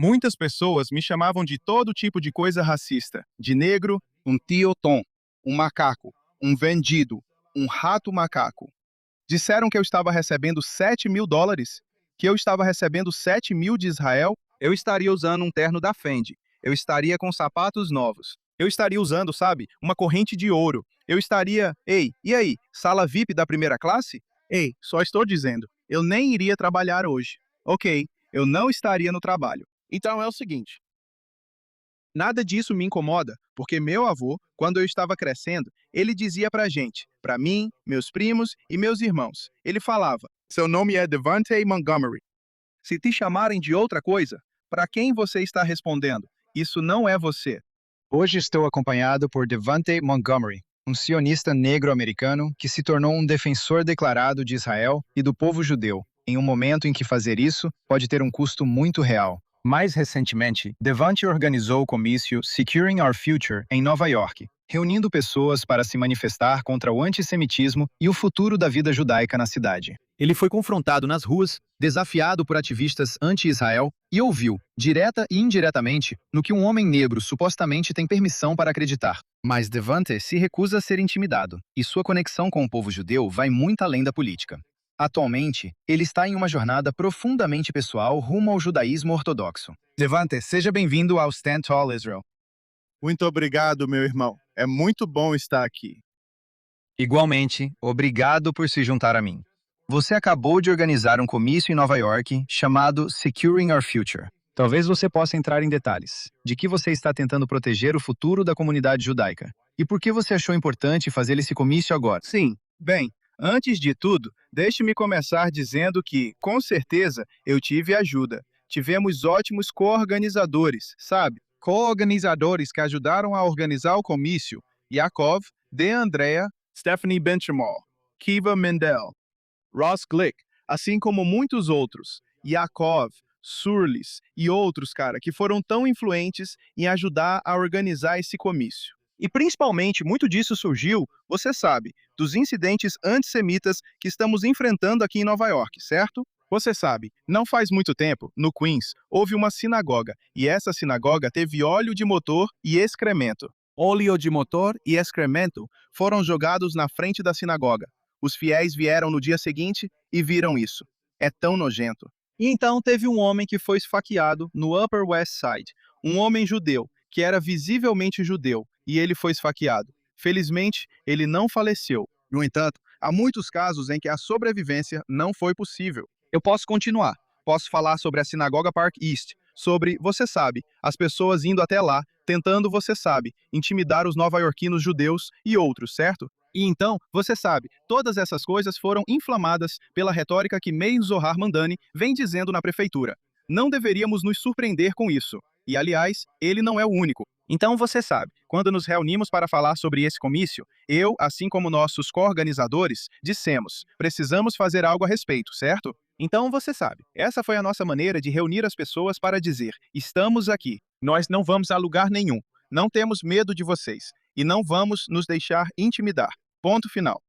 Muitas pessoas me chamavam de todo tipo de coisa racista. De negro, um tio Tom, um macaco, um vendido, um rato macaco. Disseram que eu estava recebendo US$ 7.000, que eu estava recebendo 7.000 de Israel. Eu estaria usando um terno da Fendi. Eu estaria com sapatos novos. Eu estaria usando, sabe, uma corrente de ouro. Eu estaria... Ei, e aí, sala VIP da primeira classe? Ei, só estou dizendo, eu nem iria trabalhar hoje. Ok, eu não estaria no trabalho. Então é o seguinte, nada disso me incomoda, porque meu avô, quando eu estava crescendo, ele dizia pra gente, pra mim, meus primos e meus irmãos. Ele falava: "Seu nome é Devante Montgomery. Se te chamarem de outra coisa, para quem você está respondendo? Isso não é você." Hoje estou acompanhado por Devante Montgomery, um sionista negro-americano que se tornou um defensor declarado de Israel e do povo judeu, em um momento em que fazer isso pode ter um custo muito real. Mais recentemente, Devante organizou o comício Securing Our Future em Nova York, reunindo pessoas para se manifestar contra o antissemitismo e o futuro da vida judaica na cidade. Ele foi confrontado nas ruas, desafiado por ativistas anti-Israel e ouviu, direta e indiretamente, no que um homem negro supostamente tem permissão para acreditar. Mas Devante se recusa a ser intimidado, e sua conexão com o povo judeu vai muito além da política. Atualmente, ele está em uma jornada profundamente pessoal rumo ao judaísmo ortodoxo. Devante, seja bem-vindo ao Stand Tall Israel. Muito obrigado, meu irmão. É muito bom estar aqui. Igualmente, obrigado por se juntar a mim. Você acabou de organizar um comício em Nova York chamado Securing Our Future. Talvez você possa entrar em detalhes de que você está tentando proteger o futuro da comunidade judaica e por que você achou importante fazer esse comício agora. Sim, bem, antes de tudo, deixe-me começar dizendo que, com certeza, eu tive ajuda. Tivemos ótimos co-organizadores, sabe? Co-organizadores que ajudaram a organizar o comício. Yaakov, De Andrea, Stephanie Benchimol, Kiva Mendel, Ross Glick, assim como muitos outros. Yaakov, Surlis e outros, cara, que foram tão influentes em ajudar a organizar esse comício. E principalmente, muito disso surgiu, você sabe, dos incidentes antissemitas que estamos enfrentando aqui em Nova York, certo? Você sabe, não faz muito tempo, no Queens, houve uma sinagoga, e essa sinagoga teve óleo de motor e excremento. Óleo de motor e excremento foram jogados na frente da sinagoga. Os fiéis vieram no dia seguinte e viram isso. É tão nojento. E então teve um homem que foi esfaqueado no Upper West Side, um homem judeu, que era visivelmente judeu, e ele foi esfaqueado. Felizmente, ele não faleceu. No entanto, há muitos casos em que a sobrevivência não foi possível. Eu posso continuar. Posso falar sobre a Sinagoga Park East, sobre, você sabe, as pessoas indo até lá, tentando, você sabe, intimidar os nova-iorquinos judeus e outros, certo? E então, você sabe, todas essas coisas foram inflamadas pela retórica que Meir Zohar Mandani vem dizendo na prefeitura. Não deveríamos nos surpreender com isso. E, aliás, ele não é o único. Então, você sabe, quando nos reunimos para falar sobre esse comício, eu, assim como nossos co-organizadores, dissemos: precisamos fazer algo a respeito, certo? Então, você sabe, essa foi a nossa maneira de reunir as pessoas para dizer: estamos aqui, nós não vamos a lugar nenhum, não temos medo de vocês, e não vamos nos deixar intimidar. Ponto final.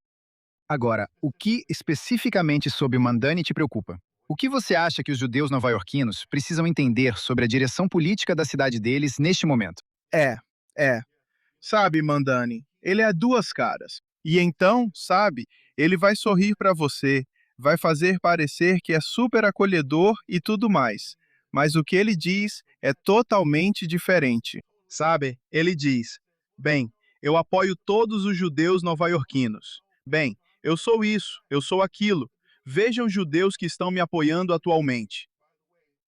Agora, o que especificamente sobre Mandani te preocupa? O que você acha que os judeus nova-iorquinos precisam entender sobre a direção política da cidade deles neste momento? É, é. Sabe, Mandani, ele é duas caras. E então, sabe, ele vai sorrir para você, vai fazer parecer que é super acolhedor e tudo mais. Mas o que ele diz é totalmente diferente. Sabe, ele diz: bem, eu apoio todos os judeus nova-iorquinos. Bem, eu sou isso, eu sou aquilo. Vejam os judeus que estão me apoiando atualmente.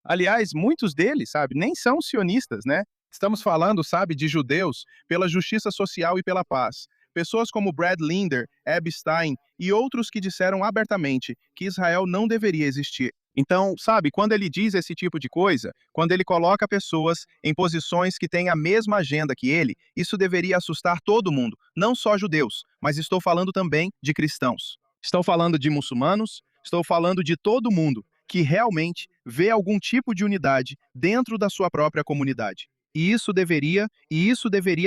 Aliás, muitos deles, sabe, nem são sionistas, né? Estamos falando, sabe, de judeus pela justiça social e pela paz. Pessoas como Brad Linder, Epstein e outros que disseram abertamente que Israel não deveria existir. Então, sabe, quando ele diz esse tipo de coisa, quando ele coloca pessoas em posições que têm a mesma agenda que ele, isso deveria assustar todo mundo, não só judeus, mas estou falando também de cristãos. Estou falando de muçulmanos, estou falando de todo mundo que realmente vê algum tipo de unidade dentro da sua própria comunidade. E isso deveria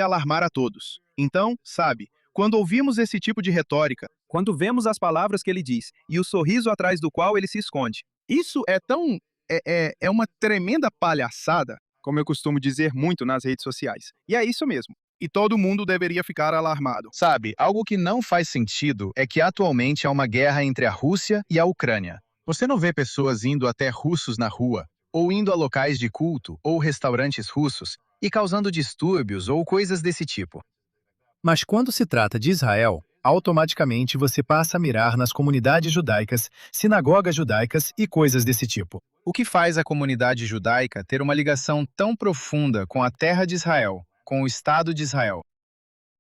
alarmar a todos. Então, sabe, quando ouvimos esse tipo de retórica, quando vemos as palavras que ele diz e o sorriso atrás do qual ele se esconde, isso é tão É uma tremenda palhaçada, como eu costumo dizer muito nas redes sociais. E é isso mesmo. E todo mundo deveria ficar alarmado. Sabe, algo que não faz sentido é que atualmente há uma guerra entre a Rússia e a Ucrânia. Você não vê pessoas indo até russos na rua, ou indo a locais de culto ou restaurantes russos e causando distúrbios ou coisas desse tipo. Mas quando se trata de Israel, automaticamente você passa a mirar nas comunidades judaicas, sinagogas judaicas e coisas desse tipo. O que faz a comunidade judaica ter uma ligação tão profunda com a terra de Israel, com o Estado de Israel?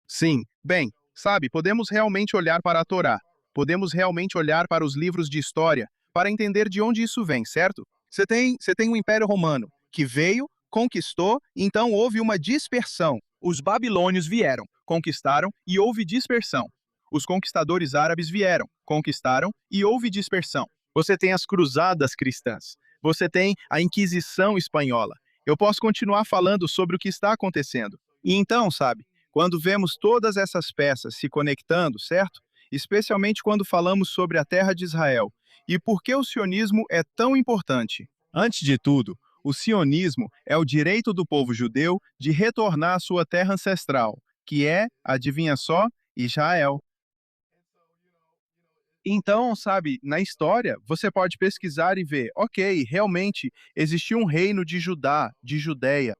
Sim, bem, sabe, podemos realmente olhar para a Torá, podemos realmente olhar para os livros de história para entender de onde isso vem, certo? Você tem o Império Romano, que veio, conquistou, então houve uma dispersão. Os babilônios vieram, conquistaram e houve dispersão. Os conquistadores árabes vieram, conquistaram e houve dispersão. Você tem as cruzadas cristãs, você tem a Inquisição espanhola. Eu posso continuar falando sobre o que está acontecendo. E então, sabe, quando vemos todas essas peças se conectando, certo? Especialmente quando falamos sobre a terra de Israel. E por que o sionismo é tão importante? Antes de tudo, o sionismo é o direito do povo judeu de retornar à sua terra ancestral, que é, adivinha só, Israel. Então, sabe, na história, você pode pesquisar e ver, ok, realmente existiu um reino de Judá, de Judeia.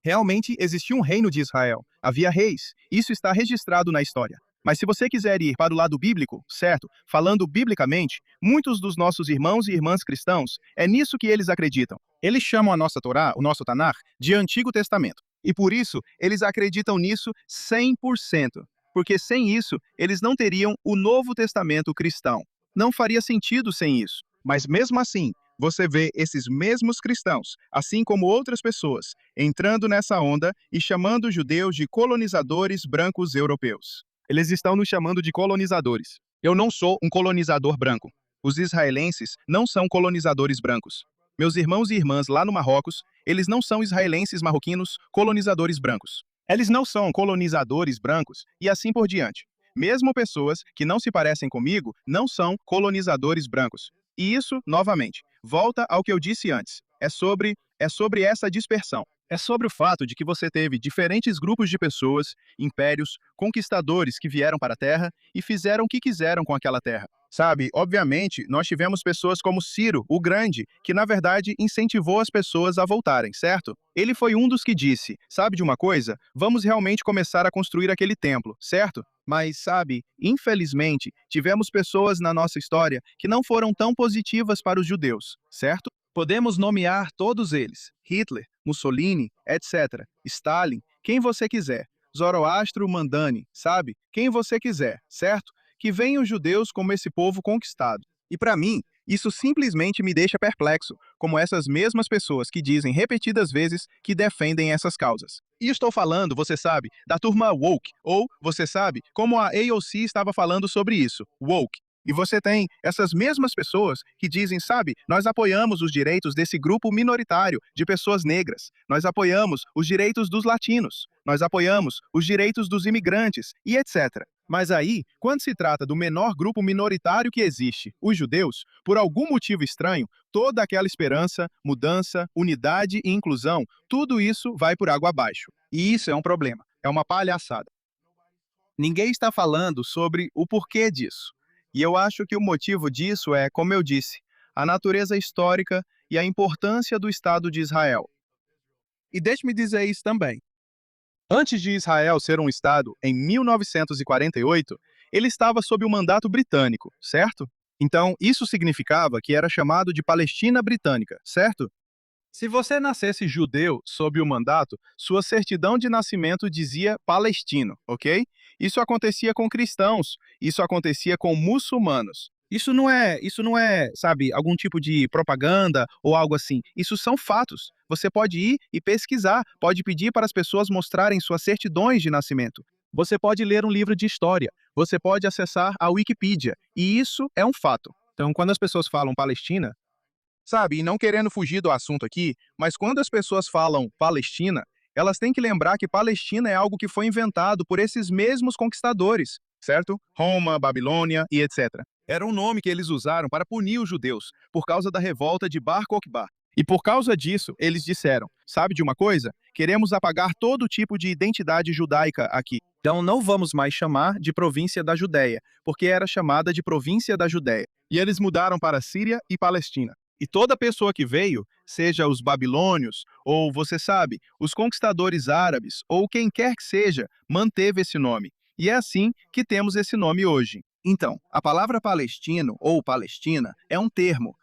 Realmente existia um reino de Israel. Havia reis. Isso está registrado na história. Mas se você quiser ir para o lado bíblico, certo? Falando biblicamente, muitos dos nossos irmãos e irmãs cristãos, é nisso que eles acreditam. Eles chamam a nossa Torá, o nosso Tanar, de Antigo Testamento. E por isso, eles acreditam nisso 100%. Porque sem isso, eles não teriam o Novo Testamento cristão. Não faria sentido sem isso. Mas mesmo assim, você vê esses mesmos cristãos, assim como outras pessoas, entrando nessa onda e chamando os judeus de colonizadores brancos europeus. Eles estão nos chamando de colonizadores. Eu não sou um colonizador branco. Os israelenses não são colonizadores brancos. Meus irmãos e irmãs lá no Marrocos, eles não são israelenses marroquinos colonizadores brancos. Eles não são colonizadores brancos e assim por diante. Mesmo pessoas que não se parecem comigo não são colonizadores brancos. E isso, novamente, volta ao que eu disse antes. É sobre essa dispersão. É sobre o fato de que você teve diferentes grupos de pessoas, impérios, conquistadores que vieram para a Terra e fizeram o que quiseram com aquela terra. Sabe, obviamente, nós tivemos pessoas como Ciro, o Grande, que na verdade incentivou as pessoas a voltarem, certo? Ele foi um dos que disse: sabe de uma coisa? Vamos realmente começar a construir aquele templo, certo? Mas, sabe, infelizmente, tivemos pessoas na nossa história que não foram tão positivas para os judeus, certo? Podemos nomear todos eles: Hitler, Mussolini, etc. Stalin, quem você quiser. Zoroastro Mandani, sabe? Quem você quiser, certo? Que venham os judeus como esse povo conquistado. E para mim, isso simplesmente me deixa perplexo, como essas mesmas pessoas que dizem repetidas vezes que defendem essas causas. E estou falando, você sabe, da turma woke, ou, você sabe, como a AOC estava falando sobre isso, woke. E você tem essas mesmas pessoas que dizem, sabe, nós apoiamos os direitos desse grupo minoritário de pessoas negras, nós apoiamos os direitos dos latinos, nós apoiamos os direitos dos imigrantes e etc. Mas aí, quando se trata do menor grupo minoritário que existe, os judeus, por algum motivo estranho, toda aquela esperança, mudança, unidade e inclusão, tudo isso vai por água abaixo. E isso é um problema, é uma palhaçada. Ninguém está falando sobre o porquê disso. E eu acho que o motivo disso é, como eu disse, a natureza histórica e a importância do Estado de Israel. E deixe-me dizer isso também. Antes de Israel ser um Estado, em 1948, ele estava sob o mandato britânico, certo? Então, isso significava que era chamado de Palestina Britânica, certo? Se você nascesse judeu sob o mandato, sua certidão de nascimento dizia palestino, ok? Isso acontecia com cristãos, isso acontecia com muçulmanos. Isso não é, sabe, algum tipo de propaganda ou algo assim. Isso são fatos. Você pode ir e pesquisar, pode pedir para as pessoas mostrarem suas certidões de nascimento. Você pode ler um livro de história, você pode acessar a Wikipedia, e isso é um fato. Então, quando as pessoas falam Palestina, sabe, e não querendo fugir do assunto aqui, mas quando as pessoas falam Palestina, elas têm que lembrar que Palestina é algo que foi inventado por esses mesmos conquistadores, certo? Roma, Babilônia e etc. Era um nome que eles usaram para punir os judeus por causa da revolta de Bar Kokhba. E por causa disso, eles disseram: sabe de uma coisa? Queremos apagar todo tipo de identidade judaica aqui. Então não vamos mais chamar de província da Judéia, porque era chamada de província da Judéia. E eles mudaram para Síria e Palestina. E toda pessoa que veio, seja os babilônios, ou você sabe, os conquistadores árabes, ou quem quer que seja, manteve esse nome. E é assim que temos esse nome hoje. Então, a palavra palestino ou Palestina é um termo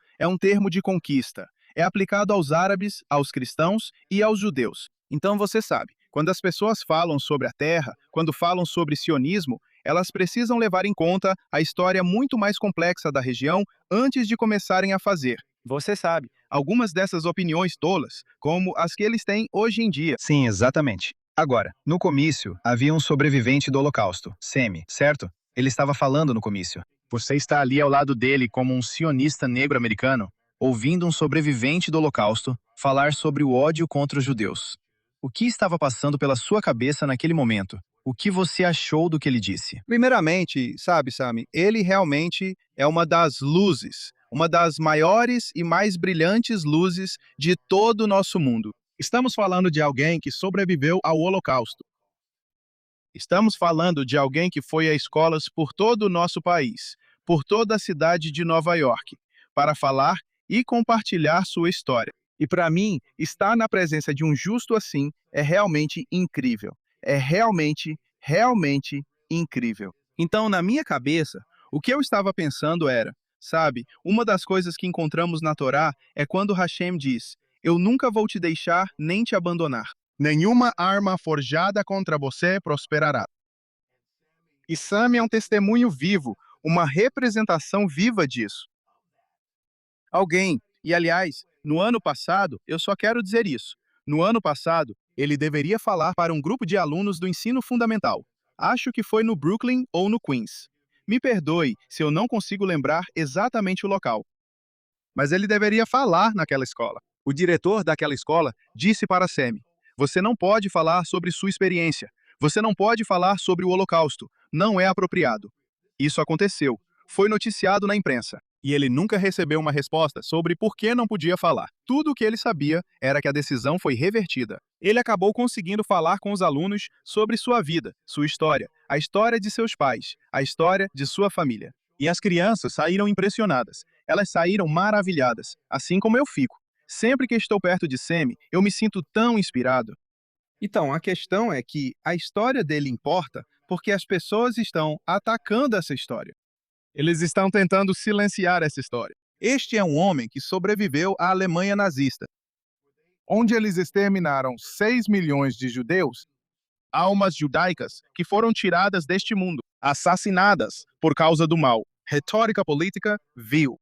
de conquista. É aplicado aos árabes, aos cristãos e aos judeus. Então você sabe, quando as pessoas falam sobre a terra, quando falam sobre sionismo, elas precisam levar em conta a história muito mais complexa da região antes de começarem a fazer. Você sabe, algumas dessas opiniões tolas, como as que eles têm hoje em dia. Sim, exatamente. Agora, no comício, havia um sobrevivente do Holocausto, Semi, certo? Ele estava falando no comício. Você está ali ao lado dele como um sionista negro-americano, ouvindo um sobrevivente do Holocausto falar sobre o ódio contra os judeus. O que estava passando pela sua cabeça naquele momento? O que você achou do que ele disse? Primeiramente, sabe, Sami, ele realmente é uma das luzes, uma das maiores e mais brilhantes luzes de todo o nosso mundo. Estamos falando de alguém que sobreviveu ao Holocausto. Estamos falando de alguém que foi a escolas por todo o nosso país, por toda a cidade de Nova York, para falar e compartilhar sua história. E para mim, estar na presença de um justo assim é realmente incrível. É realmente incrível. Então, na minha cabeça, o que eu estava pensando era, sabe, uma das coisas que encontramos na Torá é quando Hashem diz: eu nunca vou te deixar nem te abandonar. Nenhuma arma forjada contra você prosperará. E Sam é um testemunho vivo, uma representação viva disso. Alguém, e aliás, no ano passado, eu só quero dizer isso. No ano passado, ele deveria falar para um grupo de alunos do ensino fundamental. Acho que foi no Brooklyn ou no Queens. Me perdoe se eu não consigo lembrar exatamente o local. Mas ele deveria falar naquela escola. O diretor daquela escola disse para Sammy: você não pode falar sobre sua experiência. Você não pode falar sobre o Holocausto. Não é apropriado. Isso aconteceu. Foi noticiado na imprensa. E ele nunca recebeu uma resposta sobre por que não podia falar. Tudo o que ele sabia era que a decisão foi revertida. Ele acabou conseguindo falar com os alunos sobre sua vida, sua história, a história de seus pais, a história de sua família. E as crianças saíram impressionadas. Elas saíram maravilhadas, assim como eu fico. Sempre que estou perto de Sammy, eu me sinto tão inspirado. Então, a questão é que a história dele importa porque as pessoas estão atacando essa história. Eles estão tentando silenciar essa história. Este é um homem que sobreviveu à Alemanha nazista, onde eles exterminaram 6 milhões de judeus, almas judaicas que foram tiradas deste mundo, assassinadas por causa do mal. Retórica política vil.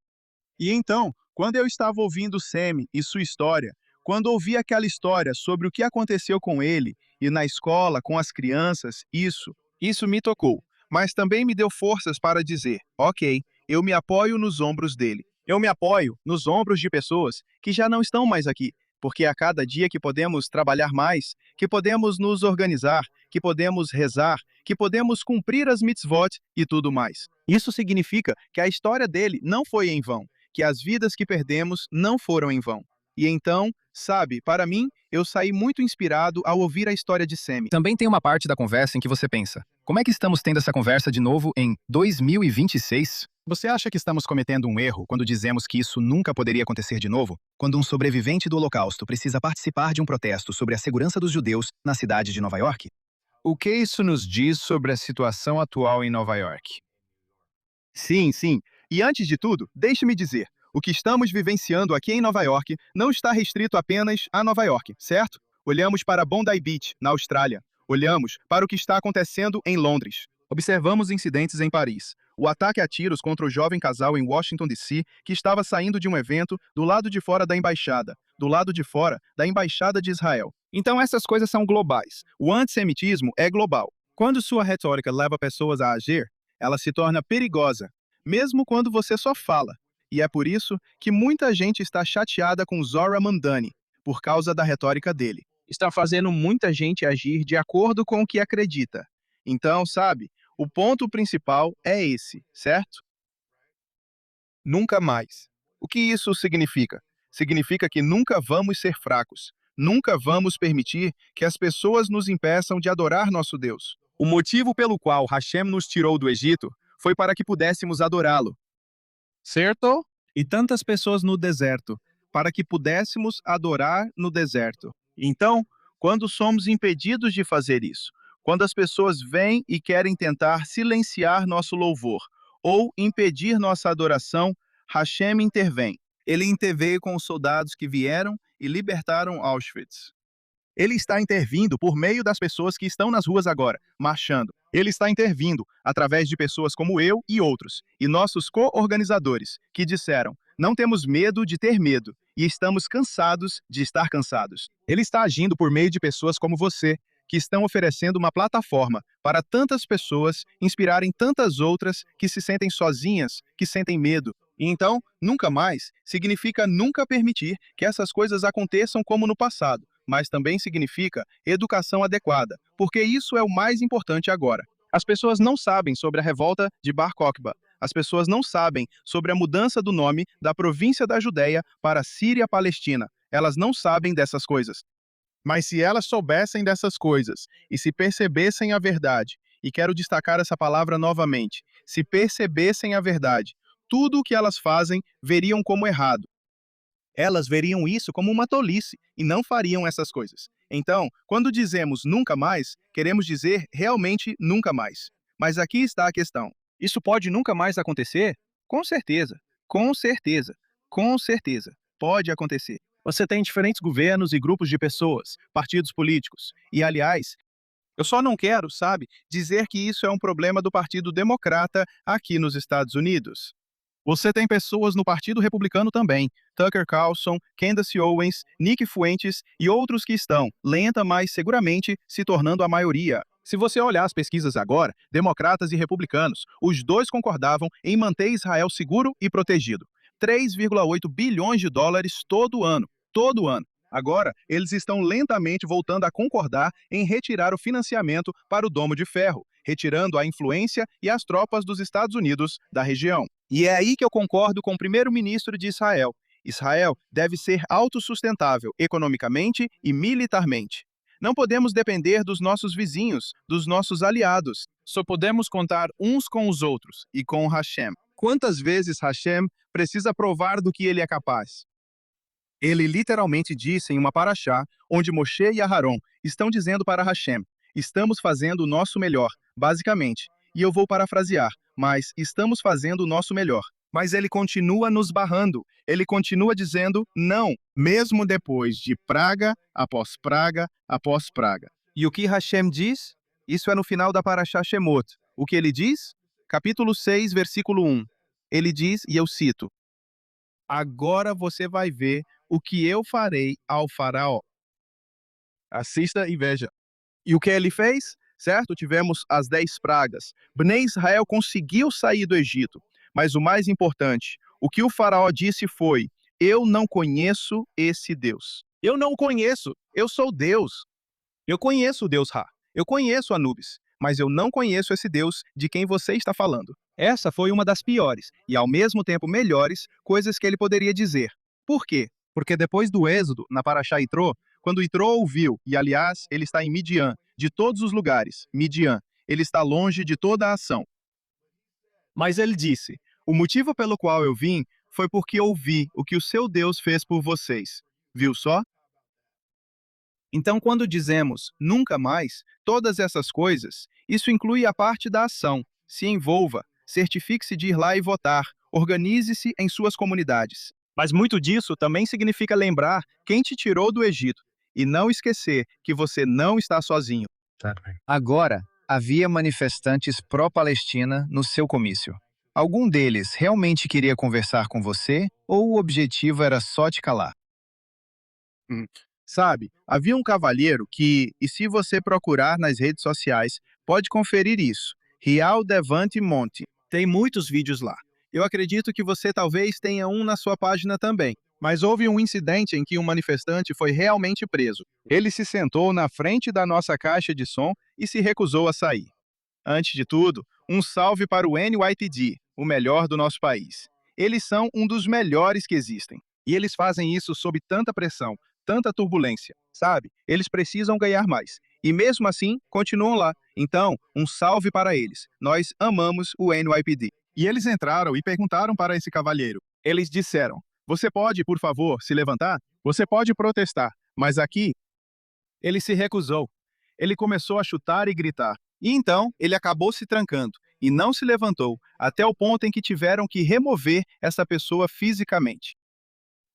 E então, quando eu estava ouvindo Sammy e sua história, quando ouvi aquela história sobre o que aconteceu com ele e na escola com as crianças, isso me tocou, mas também me deu forças para dizer: ok, eu me apoio nos ombros dele. Eu me apoio nos ombros de pessoas que já não estão mais aqui, porque a cada dia que podemos trabalhar mais, que podemos nos organizar, que podemos rezar, que podemos cumprir as mitzvot e tudo mais. Isso significa que a história dele não foi em vão, que as vidas que perdemos não foram em vão. E então, sabe, para mim, eu saí muito inspirado ao ouvir a história de Sammy. Também tem uma parte da conversa em que você pensa: como é que estamos tendo essa conversa de novo em 2026? Você acha que estamos cometendo um erro quando dizemos que isso nunca poderia acontecer de novo? Quando um sobrevivente do Holocausto precisa participar de um protesto sobre a segurança dos judeus na cidade de Nova York? O que isso nos diz sobre a situação atual em Nova York? Sim. E antes de tudo, deixe-me dizer, o que estamos vivenciando aqui em Nova York não está restrito apenas a Nova York, certo? Olhamos para Bondi Beach, na Austrália. Olhamos para o que está acontecendo em Londres. Observamos incidentes em Paris. O ataque a tiros contra o jovem casal em Washington, D.C., que estava saindo de um evento do lado de fora da embaixada, do lado de fora da embaixada de Israel. Então essas coisas são globais. O antissemitismo é global. Quando sua retórica leva pessoas a agir, ela se torna perigosa, mesmo quando você só fala. E é por isso que muita gente está chateada com Zora Mandani, por causa da retórica dele. Está fazendo muita gente agir de acordo com o que acredita. Então, sabe, o ponto principal é esse, certo? Nunca mais. O que isso significa? Significa que nunca vamos ser fracos. Nunca vamos permitir que as pessoas nos impeçam de adorar nosso Deus. O motivo pelo qual Hashem nos tirou do Egito foi para que pudéssemos adorá-lo. Certo? E tantas pessoas no deserto, para que pudéssemos adorar no deserto. Então, quando somos impedidos de fazer isso, quando as pessoas vêm e querem tentar silenciar nosso louvor ou impedir nossa adoração, Hashem intervém. Ele interveio com os soldados que vieram e libertaram Auschwitz. Ele está intervindo por meio das pessoas que estão nas ruas agora, marchando. Ele está intervindo através de pessoas como eu e outros, e nossos co-organizadores, que disseram: não temos medo de ter medo, e estamos cansados de estar cansados. Ele está agindo por meio de pessoas como você, que estão oferecendo uma plataforma para tantas pessoas inspirarem tantas outras que se sentem sozinhas, que sentem medo. E então, nunca mais significa nunca permitir que essas coisas aconteçam como no passado, mas também significa educação adequada, porque isso é o mais importante agora. As pessoas não sabem sobre a revolta de Bar Kokhba. As pessoas não sabem sobre a mudança do nome da província da Judéia para Síria-Palestina. Elas não sabem dessas coisas. Mas se elas soubessem dessas coisas e se percebessem a verdade, e quero destacar essa palavra novamente, se percebessem a verdade, tudo o que elas fazem veriam como errado. Elas veriam isso como uma tolice e não fariam essas coisas. Então, quando dizemos nunca mais, queremos dizer realmente nunca mais. Mas aqui está a questão. Isso pode nunca mais acontecer? Com certeza, com certeza, com certeza. Pode acontecer. Você tem diferentes governos e grupos de pessoas, partidos políticos. E, aliás, eu só não quero, sabe, dizer que isso é um problema do Partido Democrata aqui nos Estados Unidos. Você tem pessoas no Partido Republicano também, Tucker Carlson, Candace Owens, Nick Fuentes e outros que estão, lenta mas seguramente, se tornando a maioria. Se você olhar as pesquisas agora, democratas e republicanos, os dois concordavam em manter Israel seguro e protegido. 3,8 bilhões de dólares todo ano. Todo ano. Agora, eles estão lentamente voltando a concordar em retirar o financiamento para o Domo de Ferro, retirando a influência e as tropas dos Estados Unidos da região. E é aí que eu concordo com o primeiro-ministro de Israel. Israel deve ser autossustentável economicamente e militarmente. Não podemos depender dos nossos vizinhos, dos nossos aliados. Só podemos contar uns com os outros e com Hashem. Quantas vezes Hashem precisa provar do que ele é capaz? Ele literalmente disse em uma paraxá, onde Moshe e Aharon estão dizendo para Hashem: estamos fazendo o nosso melhor, basicamente. E eu vou parafrasear, mas estamos fazendo o nosso melhor. Mas ele continua nos barrando. Ele continua dizendo não, mesmo depois de praga após praga após praga. E o que Hashem diz? Isso é no final da paraxá Shemot. O que ele diz? Capítulo 6, versículo 1. Ele diz, e eu cito: agora você vai ver o que eu farei ao faraó. Assista e veja. E o que ele fez? Certo? Tivemos as 10 pragas. Bnei Israel conseguiu sair do Egito. Mas o mais importante, o que o faraó disse foi: eu não conheço esse Deus. Eu não o conheço. Eu sou Deus. Eu conheço o Deus Ra. Eu conheço Anubis. Mas eu não conheço esse Deus de quem você está falando. Essa foi uma das piores, e ao mesmo tempo melhores, coisas que ele poderia dizer. Por quê? Porque depois do êxodo, na Paraxá Itró, quando Itró ouviu, e aliás, ele está em Midian, de todos os lugares, Midian, ele está longe de toda a ação. Mas ele disse: o motivo pelo qual eu vim foi porque ouvi o que o seu Deus fez por vocês. Viu só? Então, quando dizemos nunca mais, todas essas coisas, isso inclui a parte da ação. Se envolva, certifique-se de ir lá e votar, organize-se em suas comunidades. Mas muito disso também significa lembrar quem te tirou do Egito e não esquecer que você não está sozinho. Agora, havia manifestantes pró-Palestina no seu comício. Algum deles realmente queria conversar com você ou o objetivo era só te calar? Sabe, havia um cavalheiro que, e se você procurar nas redes sociais, pode conferir isso. Real Devante Monte. Tem muitos vídeos lá. Eu acredito que você talvez tenha um na sua página também. Mas houve um incidente em que um manifestante foi realmente preso. Ele se sentou na frente da nossa caixa de som e se recusou a sair. Antes de tudo, um salve para o NYPD, o melhor do nosso país. Eles são um dos melhores que existem. E eles fazem isso sob tanta pressão, tanta turbulência, sabe? Eles precisam ganhar mais. E mesmo assim, continuam lá. Então, um salve para eles. Nós amamos o NYPD. E eles entraram e perguntaram para esse cavalheiro. Eles disseram: Você pode, por favor, se levantar? Você pode protestar, mas aqui. Ele se recusou. Ele começou a chutar e gritar. E então, ele acabou se trancando e não se levantou, até o ponto em que tiveram que remover essa pessoa fisicamente.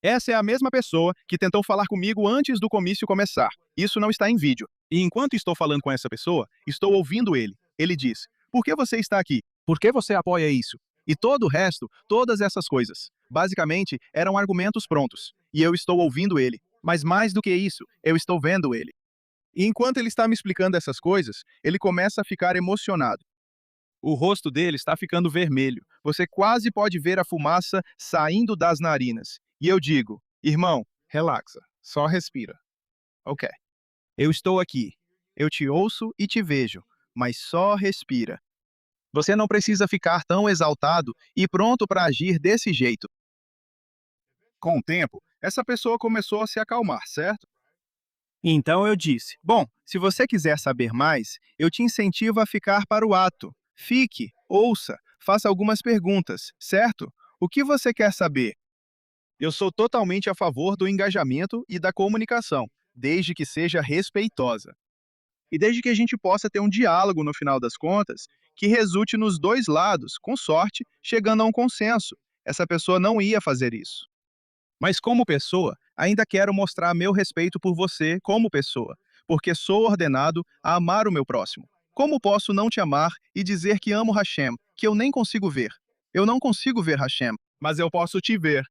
Essa é a mesma pessoa que tentou falar comigo antes do comício começar. Isso não está em vídeo. E enquanto estou falando com essa pessoa, estou ouvindo ele. Ele diz: Por que você está aqui? Por que você apoia isso? E todo o resto, todas essas coisas. Basicamente, eram argumentos prontos. E eu estou ouvindo ele. Mas mais do que isso, eu estou vendo ele. E enquanto ele está me explicando essas coisas, ele começa a ficar emocionado. O rosto dele está ficando vermelho. Você quase pode ver a fumaça saindo das narinas. E eu digo: Irmão, relaxa, só respira. Ok. Eu estou aqui. Eu te ouço e te vejo, mas só respira. Você não precisa ficar tão exaltado e pronto para agir desse jeito. Com o tempo, essa pessoa começou a se acalmar, certo? Então eu disse: Bom, se você quiser saber mais, eu te incentivo a ficar para o ato. Fique, ouça, faça algumas perguntas, certo? O que você quer saber? Eu sou totalmente a favor do engajamento e da comunicação, desde que seja respeitosa. E desde que a gente possa ter um diálogo no final das contas, que resulte nos dois lados, com sorte, chegando a um consenso. Essa pessoa não ia fazer isso. Mas como pessoa, ainda quero mostrar meu respeito por você como pessoa, porque sou ordenado a amar o meu próximo. Como posso não te amar e dizer que amo Hashem, que eu nem consigo ver? Eu não consigo ver Hashem, mas eu posso te ver.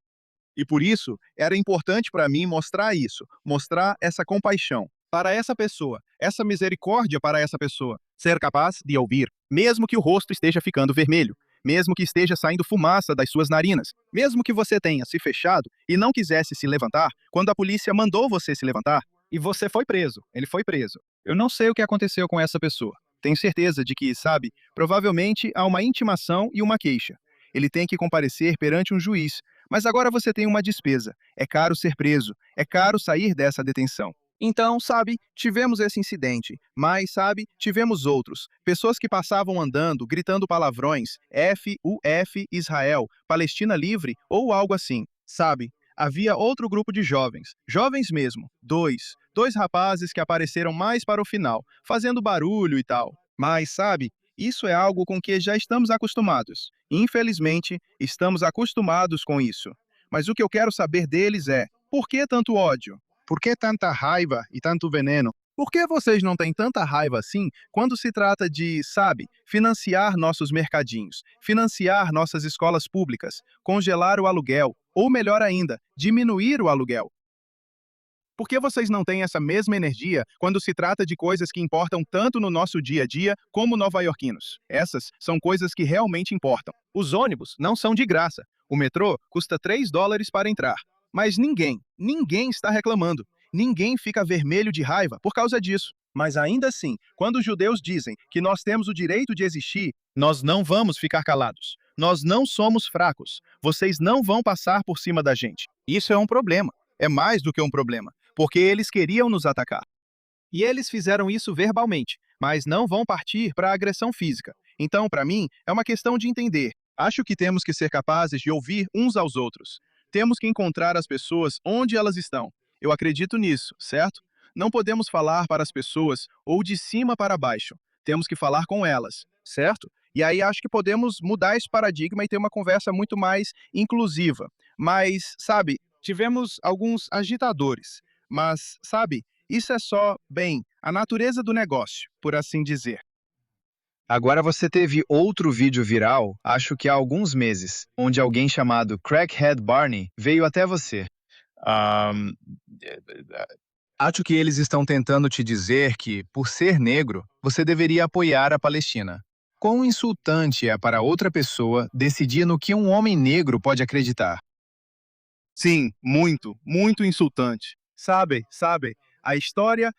E por isso, era importante para mim mostrar isso, mostrar essa compaixão para essa pessoa, essa misericórdia para essa pessoa, ser capaz de ouvir, mesmo que o rosto esteja ficando vermelho, mesmo que esteja saindo fumaça das suas narinas, mesmo que você tenha se fechado e não quisesse se levantar quando a polícia mandou você se levantar e você foi preso, ele foi preso. Eu não sei o que aconteceu com essa pessoa. Tenho certeza de que, sabe, provavelmente há uma intimação e uma queixa. Ele tem que comparecer perante um juiz, mas agora você tem uma despesa. É caro ser preso, é caro sair dessa detenção. Então, sabe, tivemos esse incidente, mas, sabe, tivemos outros. Pessoas que passavam andando, gritando palavrões, FUF Israel, Palestina livre ou algo assim, sabe? Havia outro grupo de jovens, jovens mesmo, dois rapazes que apareceram mais para o final, fazendo barulho e tal. Mas, sabe, isso é algo com que já estamos acostumados. Infelizmente, estamos acostumados com isso. Mas o que eu quero saber deles é: por que tanto ódio? Por que tanta raiva e tanto veneno? Por que vocês não têm tanta raiva assim quando se trata de, sabe, financiar nossos mercadinhos, financiar nossas escolas públicas, congelar o aluguel, ou melhor ainda, diminuir o aluguel? Por que vocês não têm essa mesma energia quando se trata de coisas que importam tanto no nosso dia a dia como nova-iorquinos? Essas são coisas que realmente importam. Os ônibus não são de graça. O metrô custa $3 para entrar. Mas ninguém está reclamando. Ninguém fica vermelho de raiva por causa disso. Mas ainda assim, quando os judeus dizem que nós temos o direito de existir, nós não vamos ficar calados. Nós não somos fracos. Vocês não vão passar por cima da gente. Isso é um problema. É mais do que um problema, porque eles queriam nos atacar. E eles fizeram isso verbalmente, mas não vão partir para a agressão física. Então, para mim, é uma questão de entender. Acho que temos que ser capazes de ouvir uns aos outros. Temos que encontrar as pessoas onde elas estão. Eu acredito nisso, certo? Não podemos falar para as pessoas ou de cima para baixo. Temos que falar com elas, certo? E aí acho que podemos mudar esse paradigma e ter uma conversa muito mais inclusiva. Mas, sabe, tivemos alguns agitadores. Mas, sabe, isso é só, bem, a natureza do negócio, por assim dizer. Agora você teve outro vídeo viral, acho que há alguns meses, onde alguém chamado Crackhead Barney veio até você. Ahm, Acho que eles estão tentando te dizer que, por ser negro, você deveria apoiar a Palestina. Quão insultante é para outra pessoa decidir no que um homem negro pode acreditar? Sim, muito insultante. Sabe, a história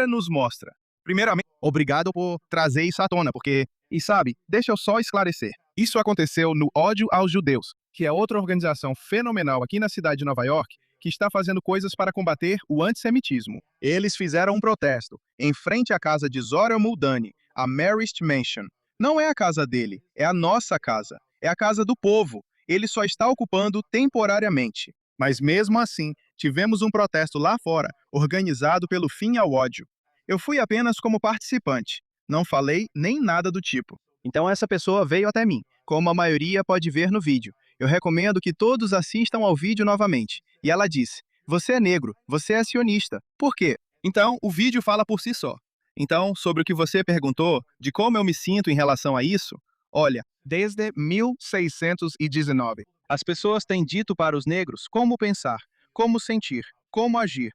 nos mostra. Primeiramente, obrigado por trazer isso à tona, porque, e sabe, deixa eu só esclarecer. Isso aconteceu no ódio aos judeus. que é outra organização fenomenal aqui na cidade de Nova York, que está fazendo coisas para combater o antissemitismo. Eles fizeram um protesto em frente à casa de Zohar Muldani, a Marist Mansion. Não é a casa dele, é a nossa casa. É a casa do povo. Ele só está ocupando temporariamente. Mas mesmo assim, tivemos um protesto lá fora, organizado pelo Fim ao Ódio. Eu fui apenas como participante. Não falei nem nada do tipo. Então essa pessoa veio até mim, como a maioria pode ver no vídeo. Eu recomendo que todos assistam ao vídeo novamente. E ela disse: "Você é negro, você é sionista. Por quê?" Então, o vídeo fala por si só. Então, sobre o que você perguntou, de como eu me sinto em relação a isso, olha, desde 1619, as pessoas têm dito para os negros como pensar, como sentir, como agir,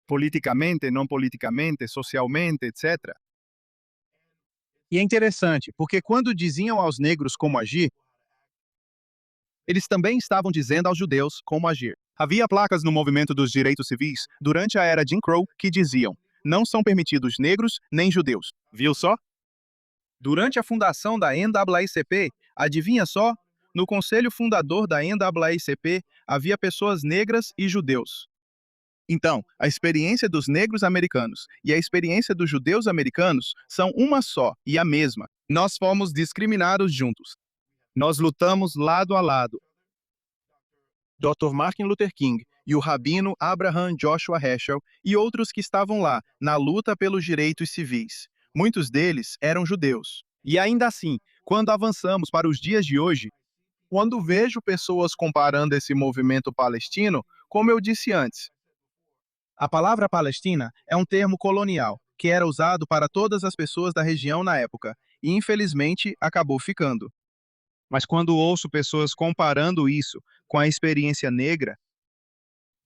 politicamente, não politicamente, socialmente, etc. E é interessante, porque quando diziam aos negros como agir, eles também estavam dizendo aos judeus como agir. Havia placas no movimento dos direitos civis durante a era Jim Crow que diziam: "Não são permitidos negros nem judeus." Viu só? Durante a fundação da NAACP, adivinha só? No conselho fundador da NAACP havia pessoas negras e judeus. Então, a experiência dos negros americanos e a experiência dos judeus americanos são uma só e a mesma. Nós fomos discriminados juntos. Nós lutamos lado a lado. Dr. Martin Luther King e o rabino Abraham Joshua Heschel e outros que estavam lá na luta pelos direitos civis. Muitos deles eram judeus. E ainda assim, quando avançamos para os dias de hoje, quando vejo pessoas comparando esse movimento palestino, como eu disse antes, a palavra Palestina é um termo colonial que era usado para todas as pessoas da região na época e infelizmente acabou ficando. Mas quando ouço pessoas comparando isso com a experiência negra,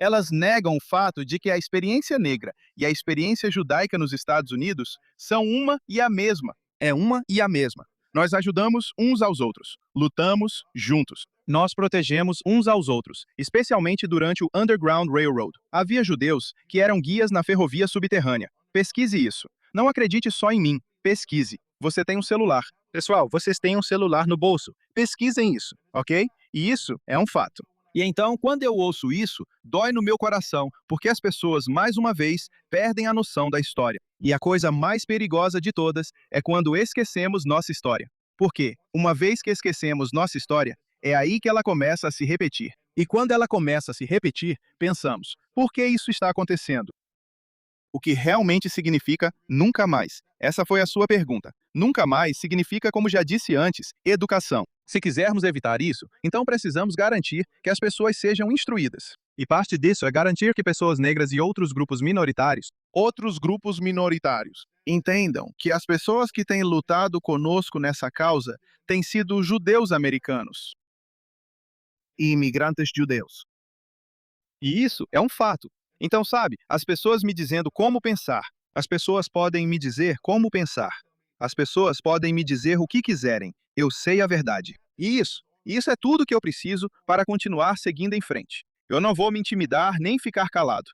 elas negam o fato de que a experiência negra e a experiência judaica nos Estados Unidos são uma e a mesma. É uma e a mesma. Nós ajudamos uns aos outros, lutamos juntos. Nós protegemos uns aos outros, especialmente durante o Underground Railroad. Havia judeus que eram guias na ferrovia subterrânea. Pesquise isso. Não acredite só em mim. Pesquise. Você tem um celular. Pessoal, vocês têm um celular no bolso. Pesquisem isso, ok? E isso é um fato. E então, quando eu ouço isso, dói no meu coração, porque as pessoas, mais uma vez, perdem a noção da história. E a coisa mais perigosa de todas é quando esquecemos nossa história. Porque, uma vez que esquecemos nossa história, é aí que ela começa a se repetir. E quando ela começa a se repetir, pensamos: por que isso está acontecendo? O que realmente significa nunca mais? Essa foi a sua pergunta. Nunca mais significa, como já disse antes, educação. Se quisermos evitar isso, então precisamos garantir que as pessoas sejam instruídas. E parte disso é garantir que pessoas negras e outros grupos minoritários, entendam que as pessoas que têm lutado conosco nessa causa têm sido judeus americanos e imigrantes judeus. E isso é um fato. Então, sabe, as pessoas me dizendo como pensar. As pessoas podem me dizer como pensar. As pessoas podem me dizer o que quiserem. Eu sei a verdade. E isso é tudo que eu preciso para continuar seguindo em frente. Eu não vou me intimidar nem ficar calado.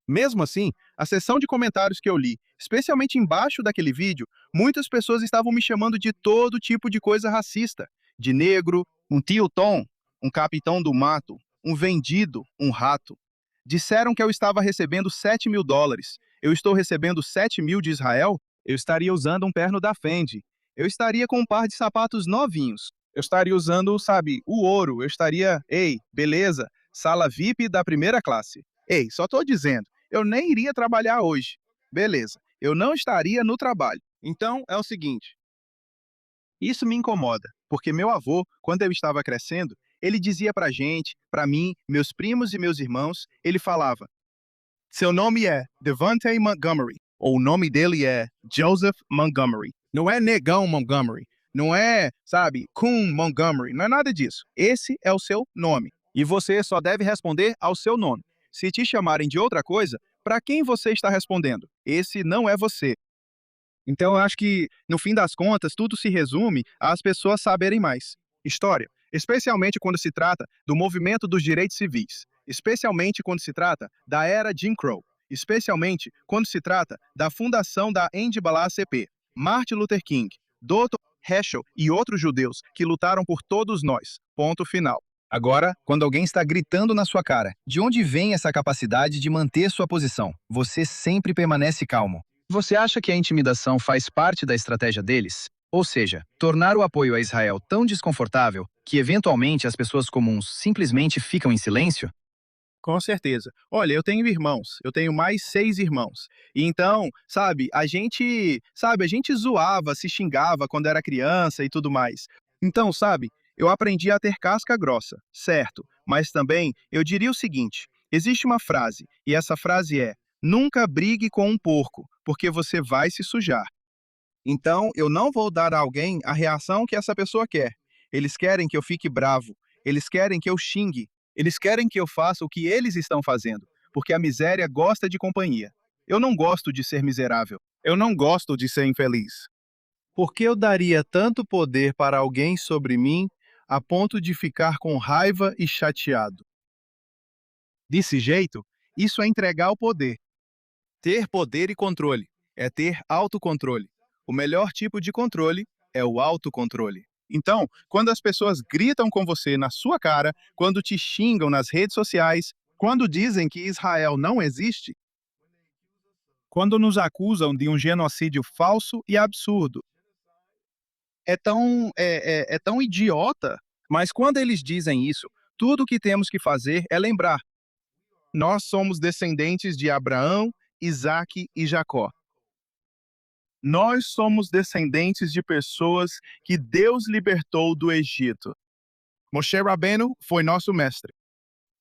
Mesmo assim, a seção de comentários que eu li, especialmente embaixo daquele vídeo, muitas pessoas estavam me chamando de todo tipo de coisa racista. De negro, um tio Tom, um capitão do mato, um vendido, um rato. Disseram que eu estava recebendo $7.000. Eu estou recebendo 7.000 de Israel? Eu estaria usando um terno da Fendi. Eu estaria com um par de sapatos novinhos. Eu estaria usando, sabe, o ouro. Eu estaria, ei, beleza, sala VIP da primeira classe. Ei, só tô dizendo, eu nem iria trabalhar hoje. Beleza, eu não estaria no trabalho. Então, é o seguinte. Isso me incomoda, porque meu avô, quando eu estava crescendo, ele dizia pra gente, pra mim, meus primos e meus irmãos, ele falava: seu nome é Devante Montgomery, ou o nome dele é Joseph Montgomery. Não é Negão Montgomery, não é, sabe, Coon Montgomery, não é nada disso. Esse é o seu nome. E você só deve responder ao seu nome. Se te chamarem de outra coisa, para quem você está respondendo? Esse não é você. Então, eu acho que, no fim das contas, tudo se resume às pessoas saberem mais. História, especialmente quando se trata do movimento dos direitos civis, especialmente quando se trata da era Jim Crow, especialmente quando se trata da fundação da NAACP, Martin Luther King, Dr. Heschel e outros judeus que lutaram por todos nós. Ponto final. Agora, quando alguém está gritando na sua cara, de onde vem essa capacidade de manter sua posição? Você sempre permanece calmo. Você acha que a intimidação faz parte da estratégia deles? Ou seja, tornar o apoio a Israel tão desconfortável que eventualmente as pessoas comuns simplesmente ficam em silêncio? Com certeza. Olha, eu tenho irmãos, eu tenho mais 6 irmãos. E então, a gente zoava, se xingava quando era criança e tudo mais. Então, sabe, eu aprendi a ter casca grossa, certo, mas também eu diria o seguinte: existe uma frase, e essa frase é: "Nunca brigue com um porco, porque você vai se sujar". Então, eu não vou dar a alguém a reação que essa pessoa quer. Eles querem que eu fique bravo, eles querem que eu xingue, eles querem que eu faça o que eles estão fazendo, porque a miséria gosta de companhia. Eu não gosto de ser miserável, eu não gosto de ser infeliz. Por que eu daria tanto poder para alguém sobre mim a ponto de ficar com raiva e chateado? Desse jeito, isso é entregar o poder. Ter poder e controle é ter autocontrole. O melhor tipo de controle é o autocontrole. Então, quando as pessoas gritam com você na sua cara, quando te xingam nas redes sociais, quando dizem que Israel não existe, quando nos acusam de um genocídio falso e absurdo, é tão idiota. Mas quando eles dizem isso, tudo o que temos que fazer é lembrar: nós somos descendentes de Abraão, Isaque e Jacó. Nós somos descendentes de pessoas que Deus libertou do Egito. Moshe Rabbeinu foi nosso mestre.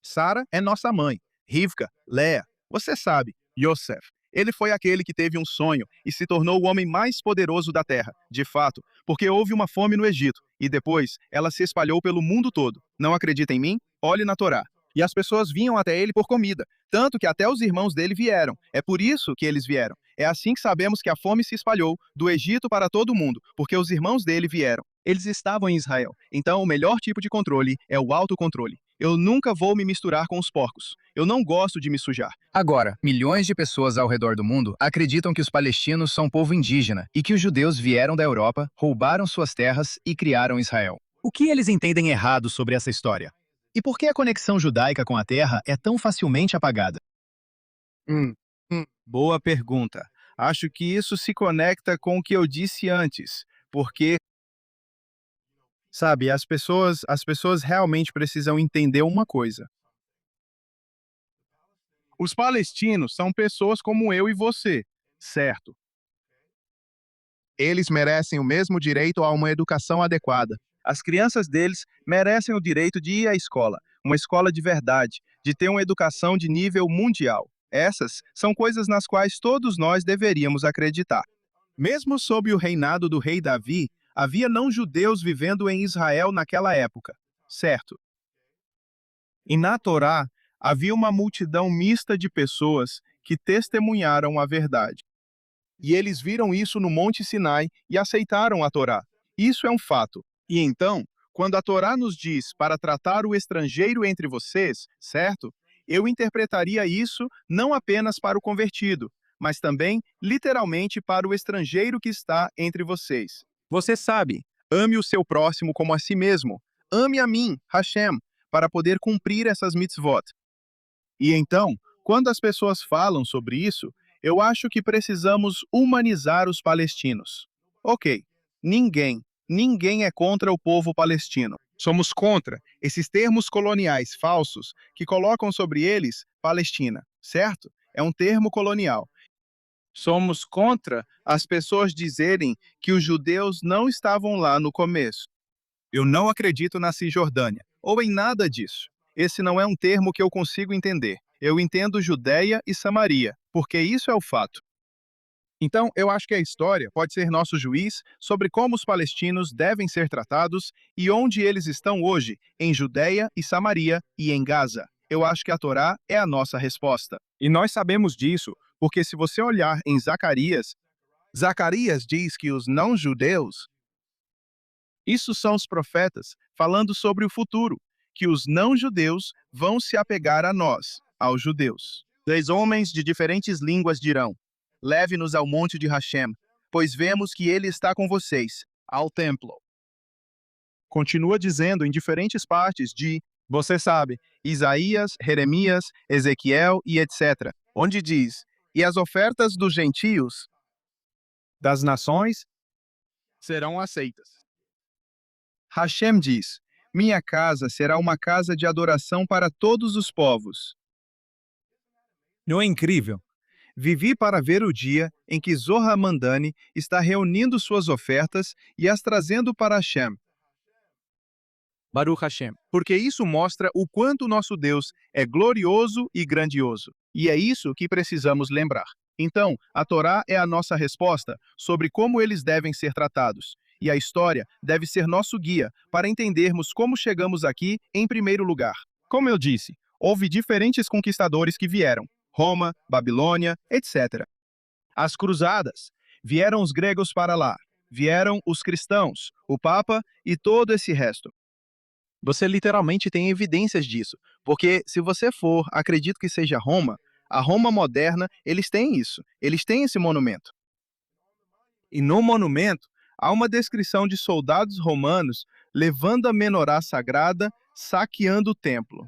Sara é nossa mãe. Rivka, Léa, você sabe, Yosef. Ele foi aquele que teve um sonho e se tornou o homem mais poderoso da terra, de fato, porque houve uma fome no Egito e depois ela se espalhou pelo mundo todo. Não acredita em mim? Olhe na Torá. E as pessoas vinham até ele por comida, tanto que até os irmãos dele vieram. É por isso que eles vieram. É assim que sabemos que a fome se espalhou do Egito para todo o mundo, porque os irmãos dele vieram. Eles estavam em Israel. Então, o melhor tipo de controle é o autocontrole. Eu nunca vou me misturar com os porcos. Eu não gosto de me sujar. Agora, milhões de pessoas ao redor do mundo acreditam que os palestinos são povo indígena e que os judeus vieram da Europa, roubaram suas terras e criaram Israel. O que eles entendem errado sobre essa história? E por que a conexão judaica com a terra é tão facilmente apagada? Boa pergunta. Acho que isso se conecta com o que eu disse antes, porque, sabe, as pessoas realmente precisam entender uma coisa. Os palestinos são pessoas como eu e você, certo? Eles merecem o mesmo direito a uma educação adequada. As crianças deles merecem o direito de ir à escola, uma escola de verdade, de ter uma educação de nível mundial. Essas são coisas nas quais todos nós deveríamos acreditar. Mesmo sob o reinado do rei Davi, havia não-judeus vivendo em Israel naquela época, certo? E na Torá havia uma multidão mista de pessoas que testemunharam a verdade. E eles viram isso no Monte Sinai e aceitaram a Torá. Isso é um fato. E então, quando a Torá nos diz para tratar o estrangeiro entre vocês, certo? Eu interpretaria isso não apenas para o convertido, mas também literalmente para o estrangeiro que está entre vocês. Você sabe, ame o seu próximo como a si mesmo. Ame a mim, Hashem, para poder cumprir essas mitzvot. E então, quando as pessoas falam sobre isso, eu acho que precisamos humanizar os palestinos. Ok, ninguém é contra o povo palestino. Somos contra esses termos coloniais falsos que colocam sobre eles Palestina, certo? É um termo colonial. Somos contra as pessoas dizerem que os judeus não estavam lá no começo. Eu não acredito na Cisjordânia, ou em nada disso. Esse não é um termo que eu consigo entender. Eu entendo Judeia e Samaria, porque isso é o fato. Então, eu acho que a história pode ser nosso juiz sobre como os palestinos devem ser tratados e onde eles estão hoje, em Judeia e Samaria e em Gaza. Eu acho que a Torá é a nossa resposta. E nós sabemos disso, porque se você olhar em Zacarias, Zacarias diz que os não-judeus, isso são os profetas falando sobre o futuro, que os não-judeus vão se apegar a nós, aos judeus. 2 homens de diferentes línguas dirão: leve-nos ao monte de Hashem, pois vemos que ele está com vocês, ao templo. Continua dizendo em diferentes partes de Você sabe, Isaías, Jeremias, Ezequiel e etc., onde diz: e as ofertas dos gentios, das nações, serão aceitas. Hashem diz: minha casa será uma casa de adoração para todos os povos. Não é incrível? Vivi para ver o dia em que Zohar Mandani está reunindo suas ofertas e as trazendo para Hashem. Baruch Hashem. Porque isso mostra o quanto nosso Deus é glorioso e grandioso. E é isso que precisamos lembrar. Então, a Torá é a nossa resposta sobre como eles devem ser tratados. E a história deve ser nosso guia para entendermos como chegamos aqui em primeiro lugar. Como eu disse, houve diferentes conquistadores que vieram: Roma, Babilônia, etc. As cruzadas. Vieram os gregos para lá. Vieram os cristãos, o Papa e todo esse resto. Você literalmente tem evidências disso, porque se você for, acredito que seja Roma, a Roma moderna, eles têm isso, eles têm esse monumento. E no monumento, há uma descrição de soldados romanos levando a menorá sagrada, saqueando o templo.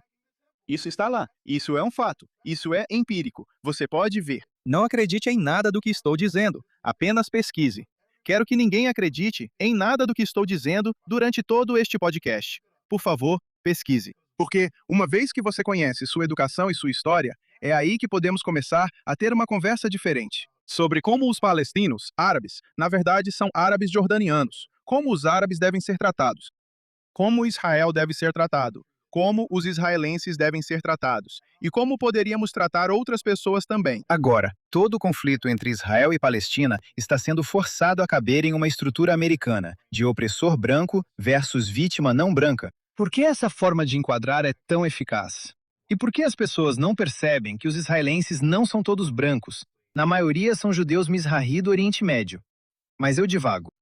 Isso está lá, isso é um fato, isso é empírico, você pode ver. Não acredite em nada do que estou dizendo, apenas pesquise. Quero que ninguém acredite em nada do que estou dizendo durante todo este podcast. Por favor, pesquise. Porque, uma vez que você conhece sua educação e sua história, é aí que podemos começar a ter uma conversa diferente sobre como os palestinos, árabes, na verdade são árabes jordanianos, como os árabes devem ser tratados, como Israel deve ser tratado, como os israelenses devem ser tratados e como poderíamos tratar outras pessoas também. Agora, todo o conflito entre Israel e Palestina está sendo forçado a caber em uma estrutura americana, de opressor branco versus vítima não branca. Por que essa forma de enquadrar é tão eficaz? E por que as pessoas não percebem que os israelenses não são todos brancos? Na maioria são judeus Mizrahi do Oriente Médio. Mas eu divago.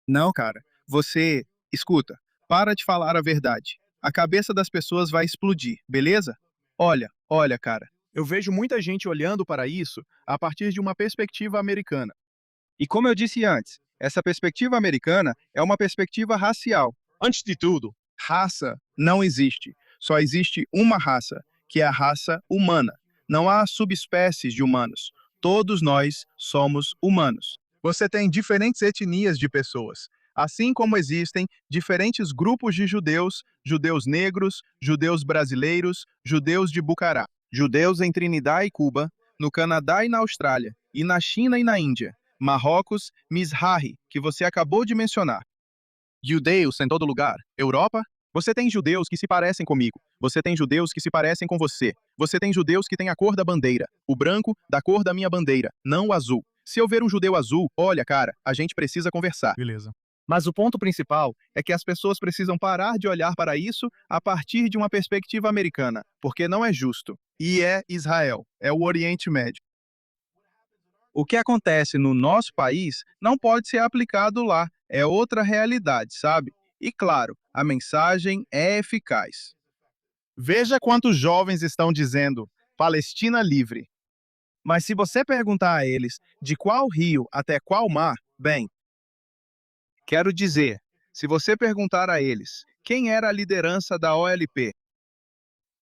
Não, cara, você, escuta, para de falar a verdade. A cabeça das pessoas vai explodir, beleza? Olha, cara, eu vejo muita gente olhando para isso a partir de uma perspectiva americana. E como eu disse antes, essa perspectiva americana é uma perspectiva racial. Antes de tudo, raça não existe. Só existe uma raça, que é a raça humana. Não há subespécies de humanos. Todos nós somos humanos. Você tem diferentes etnias de pessoas, assim como existem diferentes grupos de judeus, judeus negros, judeus brasileiros, judeus de Bucará, judeus em Trinidad e Cuba, no Canadá e na Austrália, e na China e na Índia, Marrocos, Mizrahi, que você acabou de mencionar. Judeus em todo lugar, Europa. Você tem judeus que se parecem comigo. Você tem judeus que se parecem com você. Você tem judeus que têm a cor da bandeira. O branco da cor da minha bandeira, não o azul. Se eu ver um judeu azul, olha, cara, a gente precisa conversar. Beleza. Mas o ponto principal é que as pessoas precisam parar de olhar para isso a partir de uma perspectiva americana, porque não é justo. E é Israel, é o Oriente Médio. O que acontece no nosso país não pode ser aplicado lá, é outra realidade, sabe? E claro, a mensagem é eficaz. Veja quantos jovens estão dizendo Palestina livre. Mas se você perguntar a eles de qual rio até qual mar, bem, quero dizer, se você perguntar a eles quem era a liderança da OLP,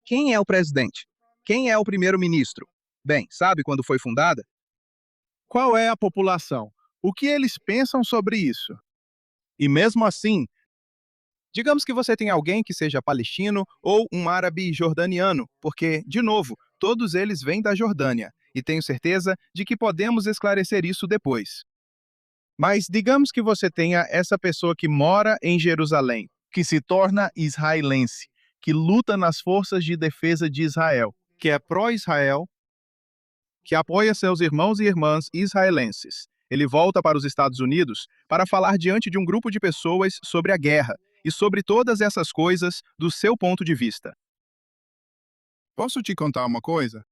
quem é o presidente, quem é o primeiro-ministro, bem, sabe quando foi fundada? Qual é a população? O que eles pensam sobre isso? E mesmo assim, digamos que você tem alguém que seja palestino ou um árabe jordaniano, porque, de novo, todos eles vêm da Jordânia, e tenho certeza de que podemos esclarecer isso depois. Mas digamos que você tenha essa pessoa que mora em Jerusalém, que se torna israelense, que luta nas forças de defesa de Israel, que é pró-Israel, que apoia seus irmãos e irmãs israelenses. Ele volta para os Estados Unidos para falar diante de um grupo de pessoas sobre a guerra e sobre todas essas coisas do seu ponto de vista. Posso te contar uma coisa?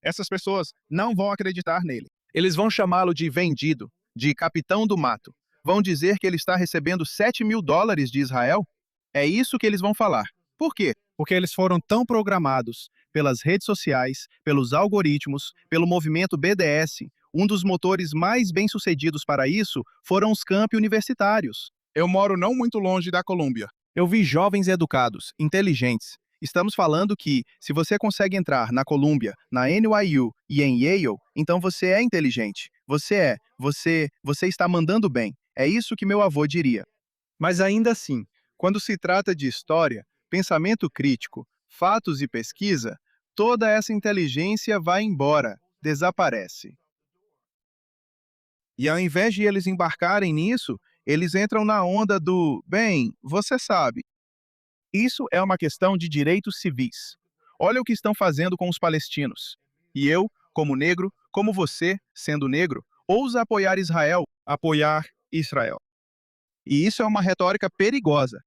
Essas pessoas não vão acreditar nele. Eles vão chamá-lo de vendido, de capitão do mato. Vão dizer que ele está recebendo $7.000 de Israel? É isso que eles vão falar. Por quê? Porque eles foram tão programados pelas redes sociais, pelos algoritmos, pelo movimento BDS. Um dos motores mais bem-sucedidos para isso foram os campi universitários. Eu moro não muito longe da Colômbia. Eu vi jovens educados, inteligentes. Estamos falando que, se você consegue entrar na Columbia, na NYU e em Yale, então você é inteligente. Você está mandando bem. É isso que meu avô diria. Mas ainda assim, quando se trata de história, pensamento crítico, fatos e pesquisa, toda essa inteligência vai embora, desaparece. E ao invés de eles embarcarem nisso, eles entram na onda do, bem, você sabe. Isso é uma questão de direitos civis. Olha o que estão fazendo com os palestinos. E eu, como negro, como você, sendo negro, ousa apoiar Israel. E isso é uma retórica perigosa.